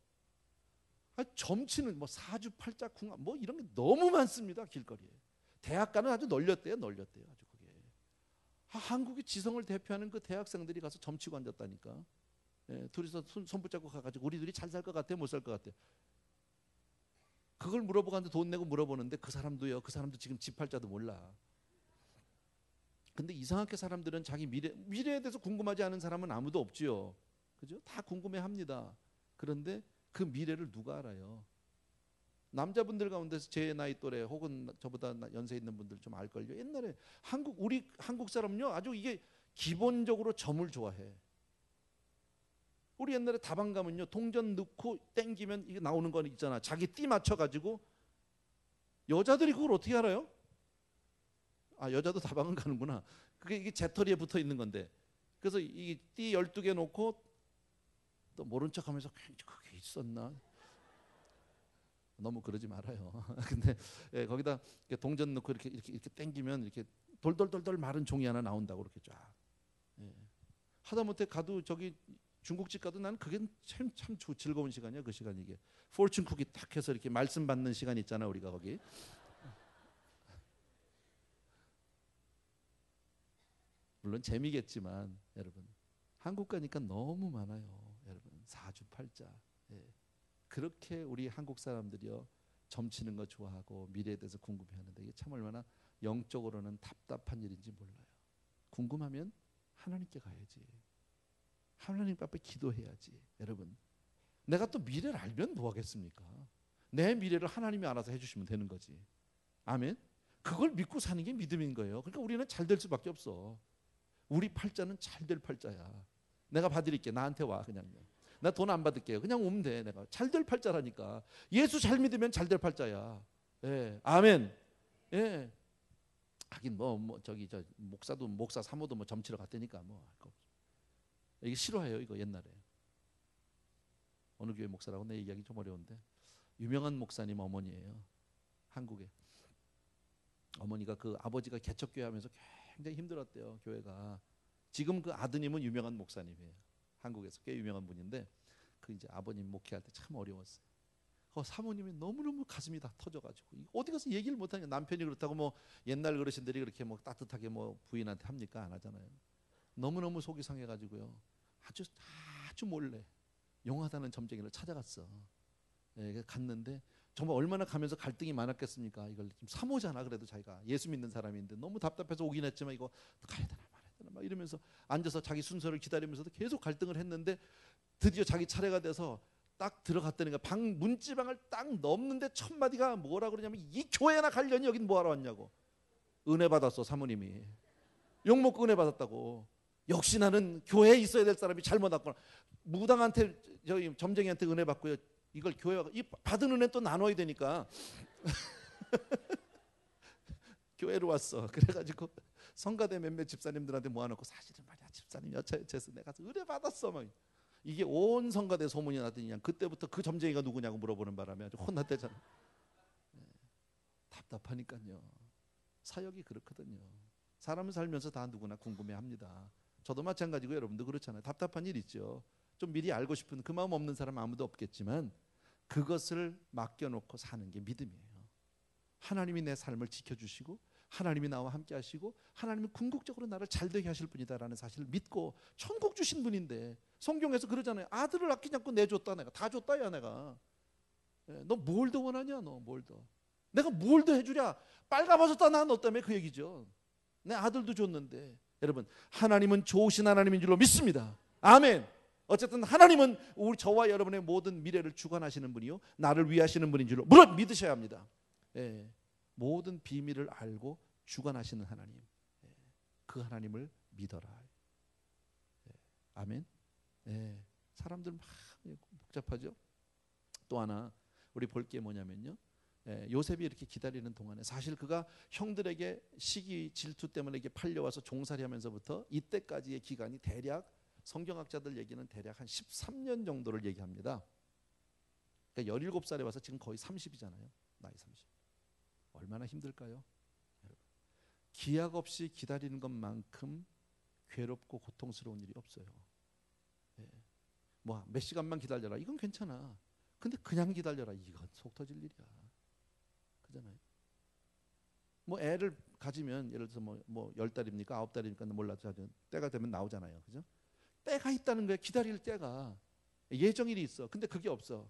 점치는 뭐 사주팔자궁합 뭐 이런 게 너무 많습니다. 길거리에. 대학가는 아주 널렸대요. 아주 그게. 한국의 지성을 대표하는 그 대학생들이 가서 점치고 앉았다니까. 둘이서 손 붙잡고 가가지고 우리 둘이 잘 살 것 같아, 못 살 것 같아. 그걸 물어보고 한테 돈 내고 물어보는데 그 사람도 지금 집 팔자도 몰라. 근데 이상하게 사람들은 자기 미래에 대해서 궁금하지 않은 사람은 아무도 없지요. 그죠? 다 궁금해합니다. 그런데 그 미래를 누가 알아요? 남자분들 가운데서 제 나이 또래 혹은 저보다 연세 있는 분들 좀 알걸요. 옛날에 우리 한국 사람은요, 아주 이게 기본적으로 점을 좋아해. 우리 옛날에 다방 가면요, 동전 넣고 땡기면 이게 나오는 거 있잖아. 자기 띠 맞춰가지고. 여자들이 그걸 어떻게 알아요? 아, 여자도 다방은 가는구나. 그게 이게 재터리에 붙어 있는 건데. 그래서 이 띠 12개 놓고 또 모른 척하면서 그게 있었나? 너무 그러지 말아요. 근데 거기다 동전 넣고 이렇게 땡기면 이렇게 돌돌돌돌 마른 종이 하나 나온다고 그렇게 쫙. 하다못해 가도 저기 중국집 가도 난 그게 참 즐거운 시간이야. 그 시간이 이게 포춘 쿠키 딱 해서 이렇게 말씀 받는 시간 있잖아, 우리가 거기. 물론 재미겠지만 여러분, 한국 가니까 너무 많아요. 여러분, 사주팔자. 그렇게 우리 한국 사람들이요, 점치는 거 좋아하고 미래에 대해서 궁금해하는데 이게 참 얼마나 영적으로는 답답한 일인지 몰라요. 궁금하면 하나님께 가야지. 하나님 앞에 기도해야지. 여러분, 내가 또 미래를 알면 뭐 하겠습니까? 내 미래를 하나님이 알아서 해주시면 되는 거지. 아멘. 그걸 믿고 사는 게 믿음인 거예요. 그러니까 우리는 잘 될 수밖에 없어. 우리 팔자는 잘 될 팔자야. 내가 봐드릴게. 나한테 와. 그냥요. 나 돈 안 받을게요. 그냥 오면 돼. 내가 잘 될 팔자라니까. 예수 잘 믿으면 잘 될 팔자야. 예, 아멘. 예. 하긴 저기 저 목사 사모도 뭐 점치러 갔다니까 뭐. 이게 싫어해요. 이거 옛날에. 어느 교회 목사라고 내 얘기하기 좀 어려운데 유명한 목사님 어머니예요. 한국에. 어머니가 그 아버지가 개척교회 하면서 굉장히 힘들었대요. 교회가. 지금 그 아드님은 유명한 목사님이에요. 한국에서 꽤 유명한 분인데 그 이제 아버님 목회할 때 참 어려웠어요. 사모님이 너무너무 가슴이 다 터져가지고 어디 가서 얘기를 못하니까 남편이 그렇다고 뭐 옛날 어르신들이 그렇게 뭐 따뜻하게 뭐 부인한테 합니까? 안 하잖아요. 너무너무 속이 상해가지고요. 아주 몰래 용하다는 점쟁이를 찾아갔어. 갔는데 정말 얼마나 가면서 갈등이 많았겠습니까? 이걸 좀 사모잖아. 그래도 자기가 예수 믿는 사람인데 너무 답답해서 오긴 했지만 이거 가야 되나 말아야 되나 막 이러면서 앉아서 자기 순서를 기다리면서도 계속 갈등을 했는데 드디어 자기 차례가 돼서 딱 들어갔다니까 방 문지방을 딱 넘는데 첫 마디가 뭐라 그러냐면 이 교회나 갈려니 여긴 뭐하러 왔냐고. 은혜 받았어 사모님이. 욕먹고 은혜 받았다고. 역시 나는 교회에 있어야 될 사람이 잘못 왔구나. 무당한테 저희 점쟁이한테 은혜 받고요. 이걸 교회가 이 받은 은혜 또 나눠야 되니까 교회로 왔어. 그래가지고 성가대 몇몇 집사님들한테 모아놓고 사실은 말이야 집사님 여차여차해서 내가 은혜 받았어 막. 이게 온 성가대 소문이 나더니 그냥 그때부터 그 점쟁이가 누구냐고 물어보는 바람에 아주 혼났대잖아. 답답하니까요. 사역이 그렇거든요. 사람은 살면서 다 누구나 궁금해합니다. 저도 마찬가지고 여러분도 그렇잖아요. 답답한 일 있죠. 좀 미리 알고 싶은 그 마음 없는 사람 아무도 없겠지만 그것을 맡겨놓고 사는 게 믿음이에요. 하나님이 내 삶을 지켜주시고 하나님이 나와 함께 하시고 하나님이 궁극적으로 나를 잘되게 하실 분이다라는 사실을 믿고 천국 주신 분인데 성경에서 그러잖아요. 아들을 아끼지 않고 내줬다. 내가 다 줬다 야 내가. 너 뭘 더 원하냐 너 뭘 더. 내가 뭘 더 해주랴. 빨가벗었다 나 너 때문에 그 얘기죠. 내 아들도 줬는데 여러분 하나님은 좋으신 하나님인 줄로 믿습니다. 아멘. 어쨌든 하나님은 저와 여러분의 모든 미래를 주관하시는 분이요 나를 위하시는 분인 줄로 물론 믿으셔야 합니다. 모든 비밀을 알고 주관하시는 하나님, 그 하나님을 믿어라. 아멘. 사람들 막 복잡하죠. 또 하나 우리 볼 게 뭐냐면요, 요셉이 이렇게 기다리는 동안에 사실 그가 형들에게 시기 질투 때문에 이렇게 팔려와서 종살이하면서부터 이때까지의 기간이 대략 성경학자들 얘기는 대략 한 13년 정도를 얘기합니다. 그러니까 17살에 와서 지금 거의 30이잖아요. 나이 30. 얼마나 힘들까요? 기약 없이 기다리는 것만큼 괴롭고 고통스러운 일이 없어요. 뭐 몇 시간만 기다려라 이건 괜찮아. 근데 그냥 기다려라 이건 속 터질 일이야. 그잖아요. 뭐 애를 가지면 예를 들어서 뭐 10달입니까 9달입니까 몰라도 때가 되면 나오잖아요. 그죠? 때가 있다는 거예요. 기다릴 때가. 예정일이 있어. 근데 그게 없어.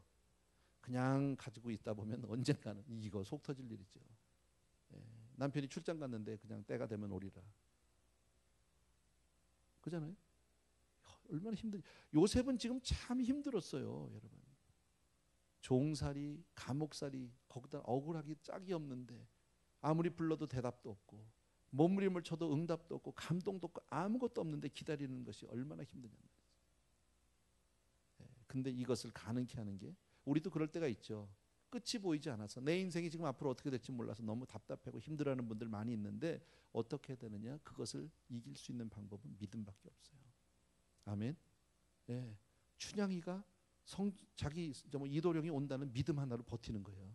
그냥 가지고 있다 보면 언젠가는 이거 속 터질 일이죠. 남편이 출장 갔는데 그냥 때가 되면 오리라. 그잖아요. 얼마나 힘든. 요셉은 지금 참 힘들었어요, 여러분. 종살이, 감옥살이, 거기다 억울하기 짝이 없는데 아무리 불러도 대답도 없고 몸부림을 쳐도 응답도 없고 감동도 없고 아무것도 없는데 기다리는 것이 얼마나 힘드냐는 거죠. 근데 이것을 가능케 하는 게, 우리도 그럴 때가 있죠. 끝이 보이지 않아서 내 인생이 지금 앞으로 어떻게 될지 몰라서 너무 답답하고 힘들어하는 분들 많이 있는데 어떻게 해야 되느냐? 그것을 이길 수 있는 방법은 믿음밖에 없어요. 아멘. 예. 춘향이가 자기 이도령이 온다는 믿음 하나로 버티는 거예요.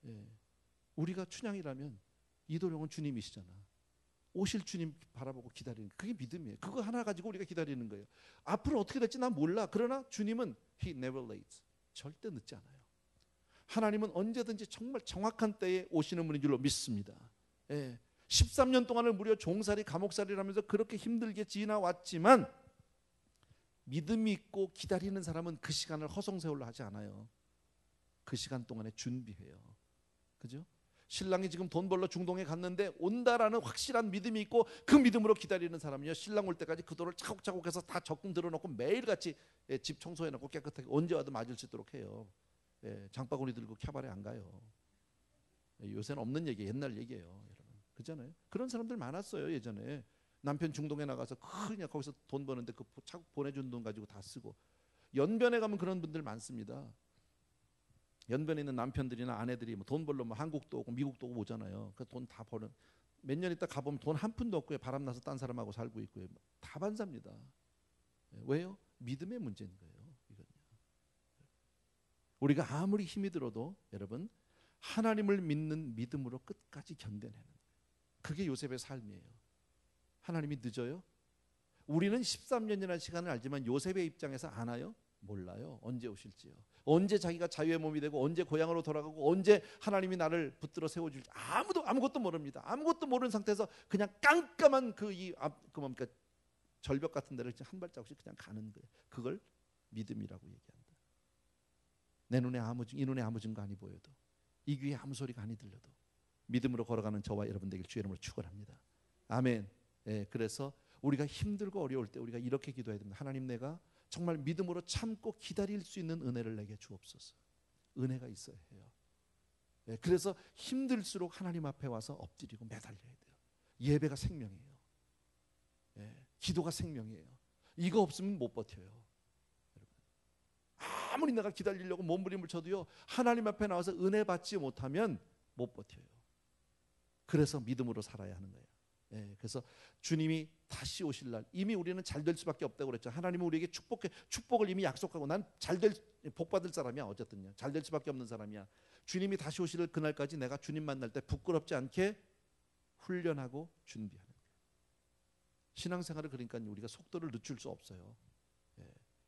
예. 우리가 춘향이라면 이도령은 주님이시잖아. 오실 주님 바라보고 기다리는, 그게 믿음이에요. 그거 하나 가지고 우리가 기다리는 거예요. 앞으로 어떻게 될지 난 몰라. 그러나 주님은 He never late. 절대 늦지 않아요. 하나님은 언제든지 정말 정확한 때에 오시는 분인 줄로 믿습니다. 예. 13년 동안을 무려 종살이 감옥살이라면서 그렇게 힘들게 지나왔지만 믿음이 있고 기다리는 사람은 그 시간을 허송세월로 하지 않아요. 그 시간 동안에 준비해요. 그죠? 신랑이 지금 돈 벌러 중동에 갔는데 온다라는 확실한 믿음이 있고 그 믿음으로 기다리는 사람이요, 신랑 올 때까지 그 돈을 차곡차곡 해서 다 적금 들어놓고 매일같이 집 청소해놓고 깨끗하게 언제 와도 맞을 수 있도록 해요. 장바구니 들고 캬바레 안 가요. 요새는 없는 얘기, 옛날 얘기예요, 여러분. 그렇잖아요. 그런 사람들 많았어요. 예전에 남편 중동에 나가서 그냥 거기서 돈 버는데 그 차곡 보내준 돈 가지고 다 쓰고. 연변에 가면 그런 분들 많습니다. 연변에 있는 남편들이나 아내들이 돈 벌러 한국도 오고 미국도 오고 오잖아요. 그 돈 다 버는, 몇 년 있다 가보면 돈 한 푼도 없고요, 바람 나서 딴 사람하고 살고 있고요, 다 반사입니다. 왜요? 믿음의 문제인 거예요. 이거는요. 우리가 아무리 힘이 들어도 여러분, 하나님을 믿는 믿음으로 끝까지 견뎌내는, 그게 요셉의 삶이에요. 하나님이 늦어요? 우리는 13년이라는 시간을 알지만 요셉의 입장에서 아나요? 몰라요. 언제 오실지요. 언제 자기가 자유의 몸이 되고 언제 고향으로 돌아가고 언제 하나님이 나를 붙들어 세워줄지 아무것도 모릅니다. 아무것도 모르는 상태에서 그냥 깜깜한 뭡니까, 절벽 같은 데를 한 발자국씩 그냥 가는 거예요. 그걸 믿음이라고 얘기한다. 내 눈에 이 눈에 아무 증거안이 보여도, 이 귀에 아무 소리가 아니 들려도 믿음으로 걸어가는 저와 여러분 되길 주의 이름으로 축원합니다. 아멘. 그래서 우리가 힘들고 어려울 때 우리가 이렇게 기도해야 됩니다. 하나님, 내가 정말 믿음으로 참고 기다릴 수 있는 은혜를 내게 주옵소서. 은혜가 있어야 해요. 그래서 힘들수록 하나님 앞에 와서 엎드리고 매달려야 돼요. 예배가 생명이에요. 기도가 생명이에요. 이거 없으면 못 버텨요. 여러분, 아무리 내가 기다리려고 몸부림을 쳐도요, 하나님 앞에 나와서 은혜 받지 못하면 못 버텨요. 그래서 믿음으로 살아야 하는 거예요. 그래서 주님이 다시 오실 날, 이미 우리는 잘 될 수밖에 없다고 그랬죠. 하나님은 우리에게 축복을 이미 약속하고, 난 복 받을 사람이야. 어쨌든요, 잘 될 수밖에 없는 사람이야. 주님이 다시 오실 그날까지 내가 주님 만날 때 부끄럽지 않게 훈련하고 준비하는 거예요. 신앙생활을 그러니까 우리가 속도를 늦출 수 없어요.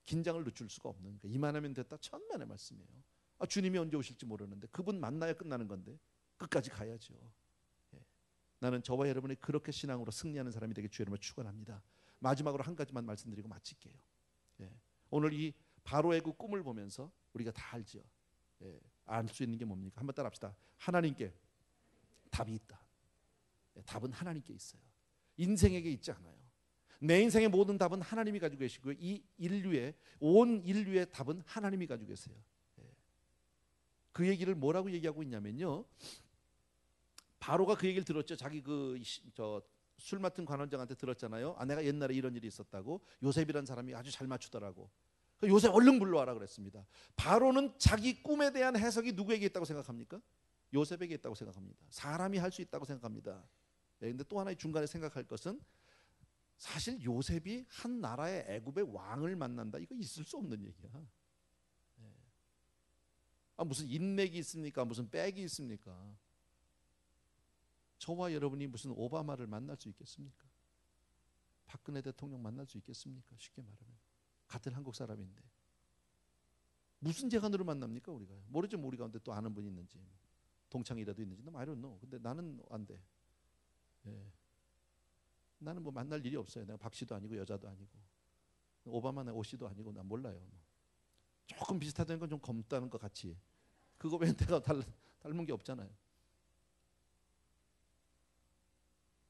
긴장을 늦출 수가 없는 거예요. 이만하면 됐다, 천만의 말씀이에요. 주님이 언제 오실지 모르는데 그분 만나야 끝나는 건데 끝까지 가야죠. 나는 저와 여러분이 그렇게 신앙으로 승리하는 사람이 되게 주의 이름으로 축원합니다. 마지막으로 한 가지만 말씀드리고 마칠게요. 오늘 이 바로의 그 꿈을 보면서 우리가 다 알죠. 알 수 있는 게 뭡니까? 한번 따라합시다. 하나님께 답이 있다. 답은 하나님께 있어요. 인생에게 있지 않아요. 내 인생의 모든 답은 하나님이 가지고 계시고요, 온 인류의 답은 하나님이 가지고 계세요. 그 얘기를 뭐라고 얘기하고 있냐면요, 바로가 그 얘기를 들었죠. 자기 술 맡은 관원장한테 들었잖아요. 내가 옛날에 이런 일이 있었다고. 요셉이라는 사람이 아주 잘 맞추더라고. 요셉 얼른 불러와라 그랬습니다. 바로는 자기 꿈에 대한 해석이 누구에게 있다고 생각합니까? 요셉에게 있다고 생각합니다. 사람이 할 수 있다고 생각합니다. 그런데 또 하나의 중간에 생각할 것은, 사실 요셉이 한 나라의 애굽의 왕을 만난다, 이거 있을 수 없는 얘기야. 무슨 인맥이 있습니까? 무슨 백이 있습니까? 저와 여러분이 무슨 오바마를 만날 수 있겠습니까? 박근혜 대통령 만날 수 있겠습니까? 쉽게 말하면 같은 한국 사람인데 무슨 재간으로 만납니까? 우리가 모르죠. 우리 가운데 또 아는 분이 있는지, 동창이라도 있는지. I don't know. 근데 나는 안 돼. 나는 뭐 만날 일이 없어요. 내가 박씨도 아니고 여자도 아니고. 오바마의 옷이도 아니고 난 몰라요. 조금 비슷하다는 건 좀 검다는 것 같이. 그거 외에 내가 닮은 게 없잖아요.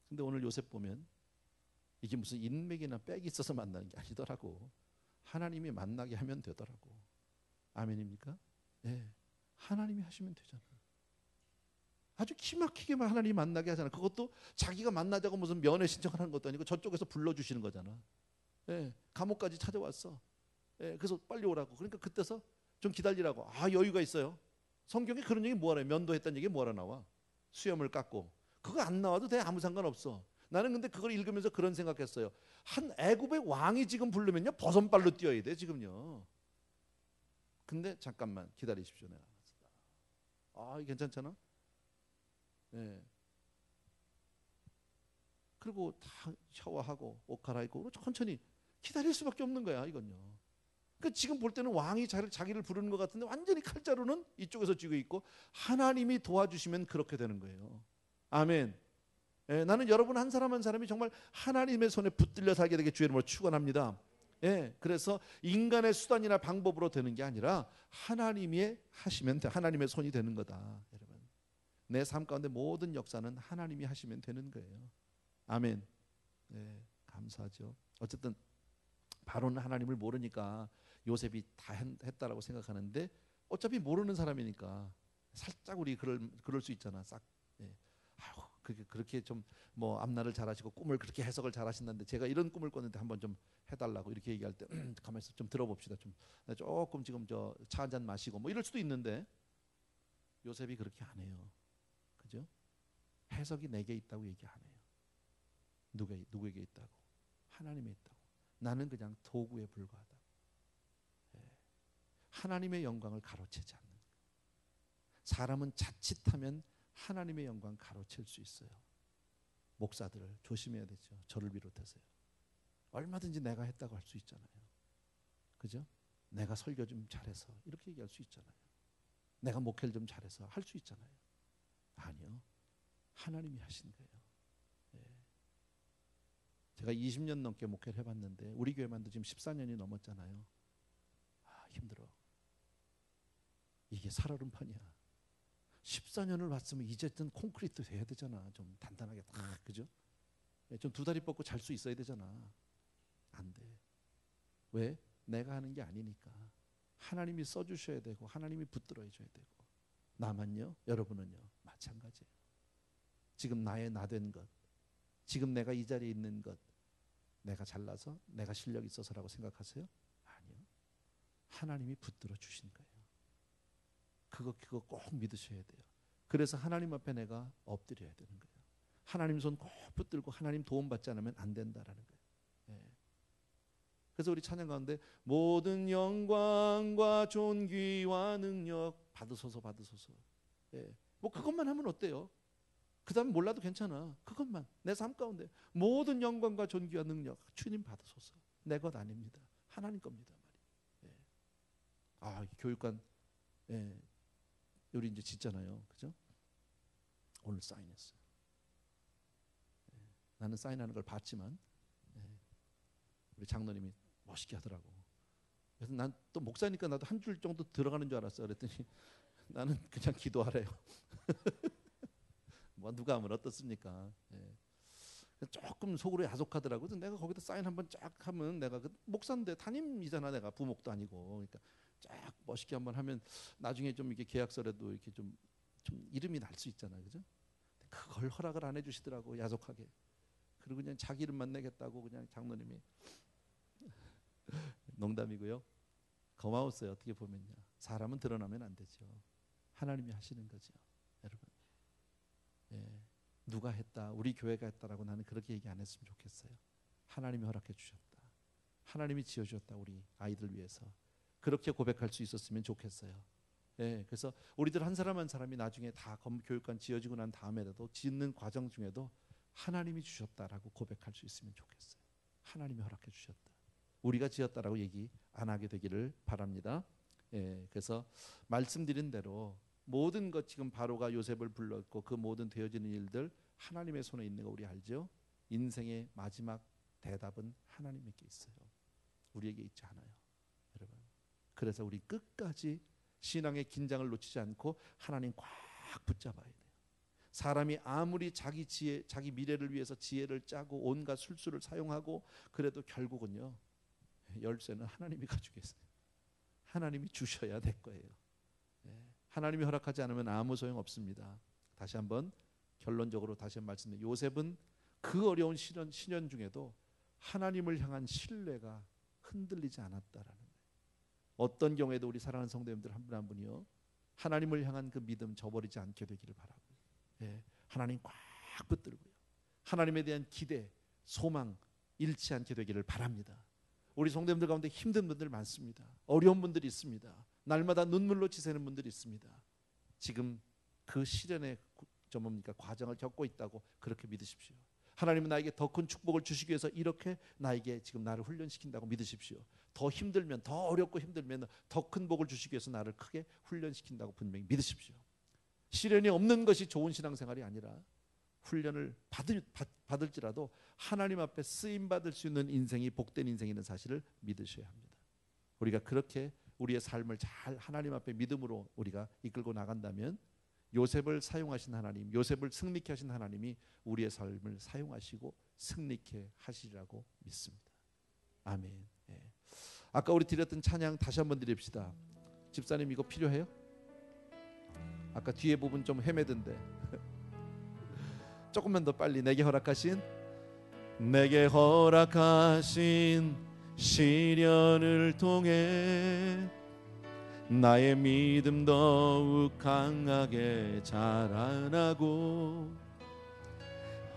근데 오늘 요셉 보면 이게 무슨 인맥이나 빽이 있어서 만나는 게 아니더라고. 하나님이 만나게 하면 되더라고. 아멘입니까? 네. 하나님이 하시면 되잖아. 아주 기막히게만 하나님이 만나게 하잖아. 그것도 자기가 만나자고 무슨 면회 신청을 하는 것도 아니고 저쪽에서 불러주시는 거잖아. 네. 감옥까지 찾아왔어. 네. 그래서 빨리 오라고. 그러니까 그때서 좀 기다리라고. 아, 여유가 있어요. 성경에 그런 얘기 뭐하래? 면도했다는 얘기 뭐하러 나와? 수염을 깎고. 그거 안 나와도 돼. 아무 상관없어. 나는 근데 그걸 읽으면서 그런 생각했어요. 한 애굽의 왕이 지금 부르면요 버선발로 뛰어야 돼 지금요. 근데 잠깐만 기다리십시오. 내가 괜찮잖아. 네. 그리고 다 샤워하고 옷 갈아입고 천천히 기다릴 수밖에 없는 거야 이건요. 그러니까 지금 볼 때는 왕이 자기를 부르는 것 같은데 완전히 칼자루는 이쪽에서 쥐고 있고 하나님이 도와주시면 그렇게 되는 거예요. 아멘. 예, 나는 여러분 한 사람 한 사람이 정말 하나님의 손에 붙들려 살게 되게 주의 이름으로 축원합니다. 예, 그래서 인간의 수단이나 방법으로 되는 게 아니라 하나님이 하시면 돼. 하나님의 손이 되는 거다. 여러분, 내 삶 가운데 모든 역사는 하나님이 하시면 되는 거예요. 아멘. 예, 감사하죠. 어쨌든 바로는 하나님을 모르니까 요셉이 다 했다라고 생각하는데 어차피 모르는 사람이니까 살짝 우리 그럴 수 있잖아. 싹. 예. 아유, 그렇게 좀 뭐 앞날을 잘하시고 꿈을 그렇게 해석을 잘하신다는데 제가 이런 꿈을 꿨는데 한번 좀 해달라고 이렇게 얘기할 때 가만있어 좀 들어봅시다. 좀 조금 지금 저 차 한 잔 마시고 뭐 이럴 수도 있는데 요셉이 그렇게 안 해요. 그죠? 해석이 내게 있다고 얘기 안 해요. 누구에게 있다고? 하나님에 있다고. 나는 그냥 도구에 불과하다. 예. 하나님의 영광을 가로채지 않는. 사람은 자칫하면 하나님의 영광 가로챌 수 있어요. 목사들을 조심해야 되죠. 저를 비롯해서요. 얼마든지 내가 했다고 할 수 있잖아요. 그죠? 내가 설교 좀 잘해서 이렇게 얘기할 수 있잖아요. 내가 목회를 좀 잘해서 할 수 있잖아요. 아니요. 하나님이 하신 거예요. 예. 제가 20년 넘게 목회를 해봤는데 우리 교회만도 지금 14년이 넘었잖아요. 아, 힘들어. 이게 살얼음판이야. 14년을 왔으면 이제는 콘크리트 돼야 되잖아. 좀 단단하게 딱, 그죠? 좀 두 다리 뻗고 잘 수 있어야 되잖아. 안 돼. 왜? 내가 하는 게 아니니까. 하나님이 써주셔야 되고 하나님이 붙들어 줘야 되고. 나만요? 여러분은요? 마찬가지예요. 지금 나의 나된 것, 지금 내가 이 자리에 있는 것, 내가 잘나서 내가 실력이 있어서라고 생각하세요? 아니요. 하나님이 붙들어 주신 거예요. 그거 꼭 믿으셔야 돼요. 그래서 하나님 앞에 내가 엎드려야 되는 거예요. 하나님 손 꼭 붙들고 하나님 도움 받지 않으면 안 된다라는 거예요. 예. 그래서 우리 찬양 가운데 모든 영광과 존귀와 능력 받으소서. 예. 뭐 그것만 하면 어때요? 그 다음에 몰라도 괜찮아. 그것만 내 삶 가운데 모든 영광과 존귀와 능력 주님 받으소서. 내 것 아닙니다. 하나님 겁니다. 예. 아, 교육관 예. 우리 이제 짓잖아요. 그죠? 오늘 사인했어요. 예. 나는 사인하는 걸 봤지만 예. 우리 장로님이 멋있게 하더라고. 그래서 난 또 목사니까 나도 한 줄 정도 들어가는 줄 알았어. 그랬더니 나는 그냥 기도하래요. 뭐 누가 하면 어떻습니까? 예. 조금 속으로 야속하더라고. 그래서 내가 거기다 사인 한번 쫙 하면 내가 그 목사인데 담임이잖아. 내가 부목도 아니고. 그러니까 쫙 멋있게 한번 하면 나중에 좀 이렇게 계약서라도 이렇게 좀 이름이 날 수 있잖아요. 그죠? 그걸 허락을 안 해주시더라고. 야속하게. 그리고 그냥 자기 이름만 내겠다고 그냥 장로님이. 농담이고요. 고마웠어요. 어떻게 보면요. 사람은 드러나면 안 되죠. 하나님이 하시는 거죠. 여러분. 예. 누가 했다. 우리 교회가 했다라고 나는 그렇게 얘기 안 했으면 좋겠어요. 하나님이 허락해 주셨다. 하나님이 지어주셨다. 우리 아이들 위해서. 그렇게 고백할 수 있었으면 좋겠어요. 예, 그래서 우리들 한 사람 한 사람이 나중에 다 교육관 지어지고 난 다음에라도 짓는 과정 중에도 하나님이 주셨다라고 고백할 수 있으면 좋겠어요. 하나님이 허락해 주셨다. 우리가 지었다라고 얘기 안 하게 되기를 바랍니다. 예, 그래서 말씀드린 대로 모든 것 지금 바로가 요셉을 불렀고 그 모든 되어지는 일들 하나님의 손에 있는 거 우리 알죠? 인생의 마지막 대답은 하나님께 있어요. 우리에게 있지 않아요, 여러분. 그래서 우리 끝까지 신앙의 긴장을 놓치지 않고 하나님 꽉 붙잡아야 돼요. 사람이 아무리 자기 지혜, 자기 미래를 위해서 지혜를 짜고 온갖 술수를 사용하고 그래도 결국은요, 열쇠는 하나님이 가지고 계세요. 하나님이 주셔야 될 거예요. 하나님이 허락하지 않으면 아무 소용 없습니다. 다시 한번 결론적으로 다시 말씀드립니다. 요셉은 그 어려운 시련 중에도 하나님을 향한 신뢰가 흔들리지 않았다라는 거예요. 어떤 경우에도 우리 사랑하는 성도님들 한 분 한 분이요, 하나님을 향한 그 믿음 저버리지 않게 되기를 바라고요. 하나님 꽉 붙들고요, 하나님에 대한 기대, 소망 잃지 않게 되기를 바랍니다. 우리 성도님들 가운데 힘든 분들 많습니다. 어려운 분들이 있습니다. 날마다 눈물로 지새는 분들이 있습니다. 지금 그 시련의 과정을 겪고 있다고 그렇게 믿으십시오. 하나님은 나에게 더 큰 축복을 주시기 위해서 이렇게 나에게 지금 나를 훈련시킨다고 믿으십시오. 더 힘들면, 더 어렵고 힘들면 더 큰 복을 주시기 위해서 나를 크게 훈련시킨다고 분명히 믿으십시오. 시련이 없는 것이 좋은 신앙생활이 아니라 훈련을 받을지라도 하나님 앞에 쓰임받을 수 있는 인생이 복된 인생이라는 사실을 믿으셔야 합니다. 우리가 그렇게 우리의 삶을 잘 하나님 앞에 믿음으로 우리가 이끌고 나간다면 요셉을 사용하신 하나님, 요셉을 승리케 하신 하나님이 우리의 삶을 사용하시고 승리케 하시리라고 믿습니다. 아멘. 아까 우리 드렸던 찬양 다시 한번 드립시다. 집사님 이거 필요해요? 아까 뒤에 부분 좀 헤매던데 조금만 더 빨리. 내게 허락하신 시련을 통해 나의 믿음 더욱 강하게 자라나고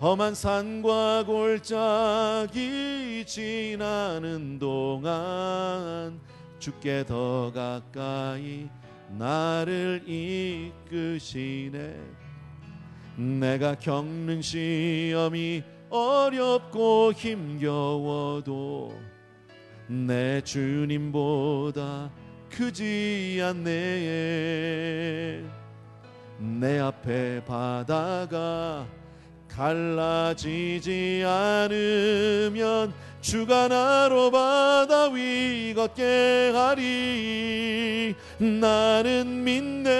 험한 산과 골짜기 지나는 동안 주께 더 가까이 나를 이끄시네. 내가 겪는 시험이 어렵고 힘겨워도 내 주님보다 크지 않네. 내 앞에 바다가 갈라지지 않으면 주가 나로 바다 위 걷게 하리. 나는 믿네.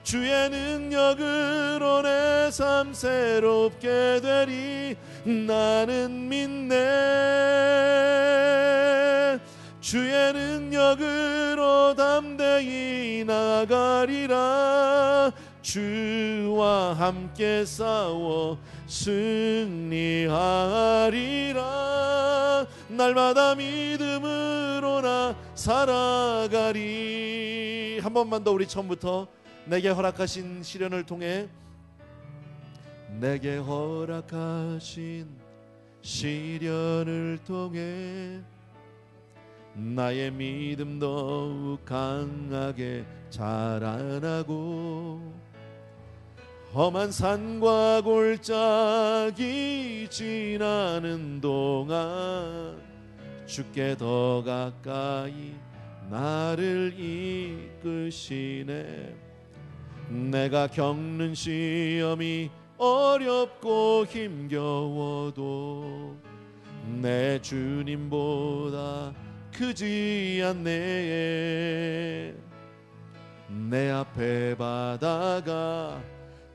주의 능력으로 내 삶 새롭게 되리. 나는 믿네. 주의 능력으로 담대히 나가리라. 주와 함께 싸워 승리하리라. 날마다 믿음으로 나 살아가리. 한 번만 더 우리 처음부터. 내게 허락하신 시련을 통해, 내게 허락하신 시련을 통해 나의 믿음 더욱 강하게 자라나고 험한 산과 골짜기 지나는 동안 주께 더 가까이 나를 이끄시네. 내가 겪는 시험이 어렵고 힘겨워도 내 주님보다 크지 않네. 내 앞에 바다가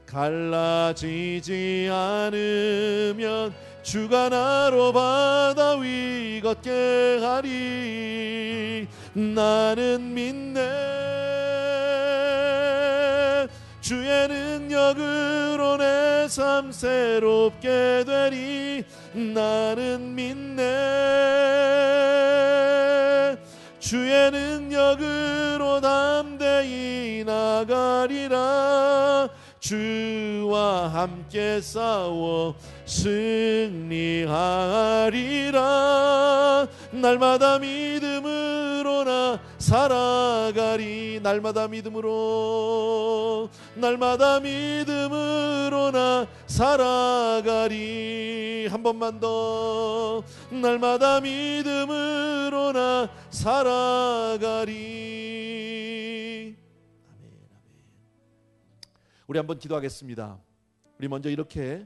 갈라지지 않으면 주가 나로 바다 위 걷게 하리. 나는 믿네. 주의 능력으로 내 삶 새롭게 되리. 나는 믿네. 주의 능력으로 담대히 나가리라. 주와 함께 싸워 승리하리라. 날마다 믿음으로 나 살아가리. 날마다 믿음으로, 날마다 믿음으로 나 살아가리. 한 번만 더. 날마다 믿음으로 나 살아가리. 아멘, 아멘. 우리 한번 기도하겠습니다. 우리 먼저 이렇게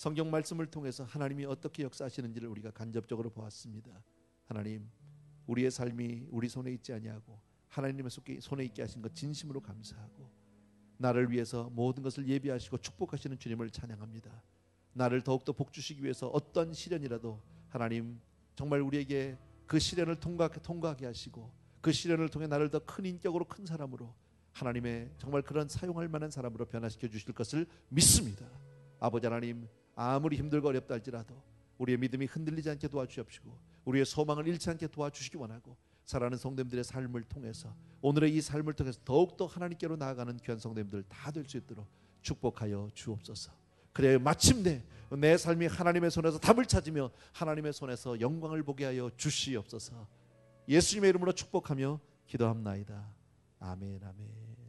성경 말씀을 통해서 하나님이 어떻게 역사하시는지를 우리가 간접적으로 보았습니다. 하나님, 우리의 삶이 우리 손에 있지 아니하고 하나님의 손에 있게 하신 것 진심으로 감사하고, 나를 위해서 모든 것을 예비하시고 축복하시는 주님을 찬양합니다. 나를 더욱더 복주시기 위해서 어떤 시련이라도 하나님 정말 우리에게 그 시련을 통과하게 하시고, 그 시련을 통해 나를 더 큰 인격으로, 큰 사람으로, 하나님의 정말 그런 사용할 만한 사람으로 변화시켜 주실 것을 믿습니다. 아버지 하나님, 아무리 힘들고 어렵다 할지라도 우리의 믿음이 흔들리지 않게 도와주십시고, 우리의 소망을 잃지 않게 도와주시기 원하고, 사랑하는 성도님들의 삶을 통해서, 오늘의 이 삶을 통해서 더욱더 하나님께로 나아가는 귀한 성도님들 다 될 수 있도록 축복하여 주옵소서. 그래야 마침내 내 삶이 하나님의 손에서 답을 찾으며 하나님의 손에서 영광을 보게 하여 주시옵소서. 예수님의 이름으로 축복하며 기도합나이다. 아멘, 아멘.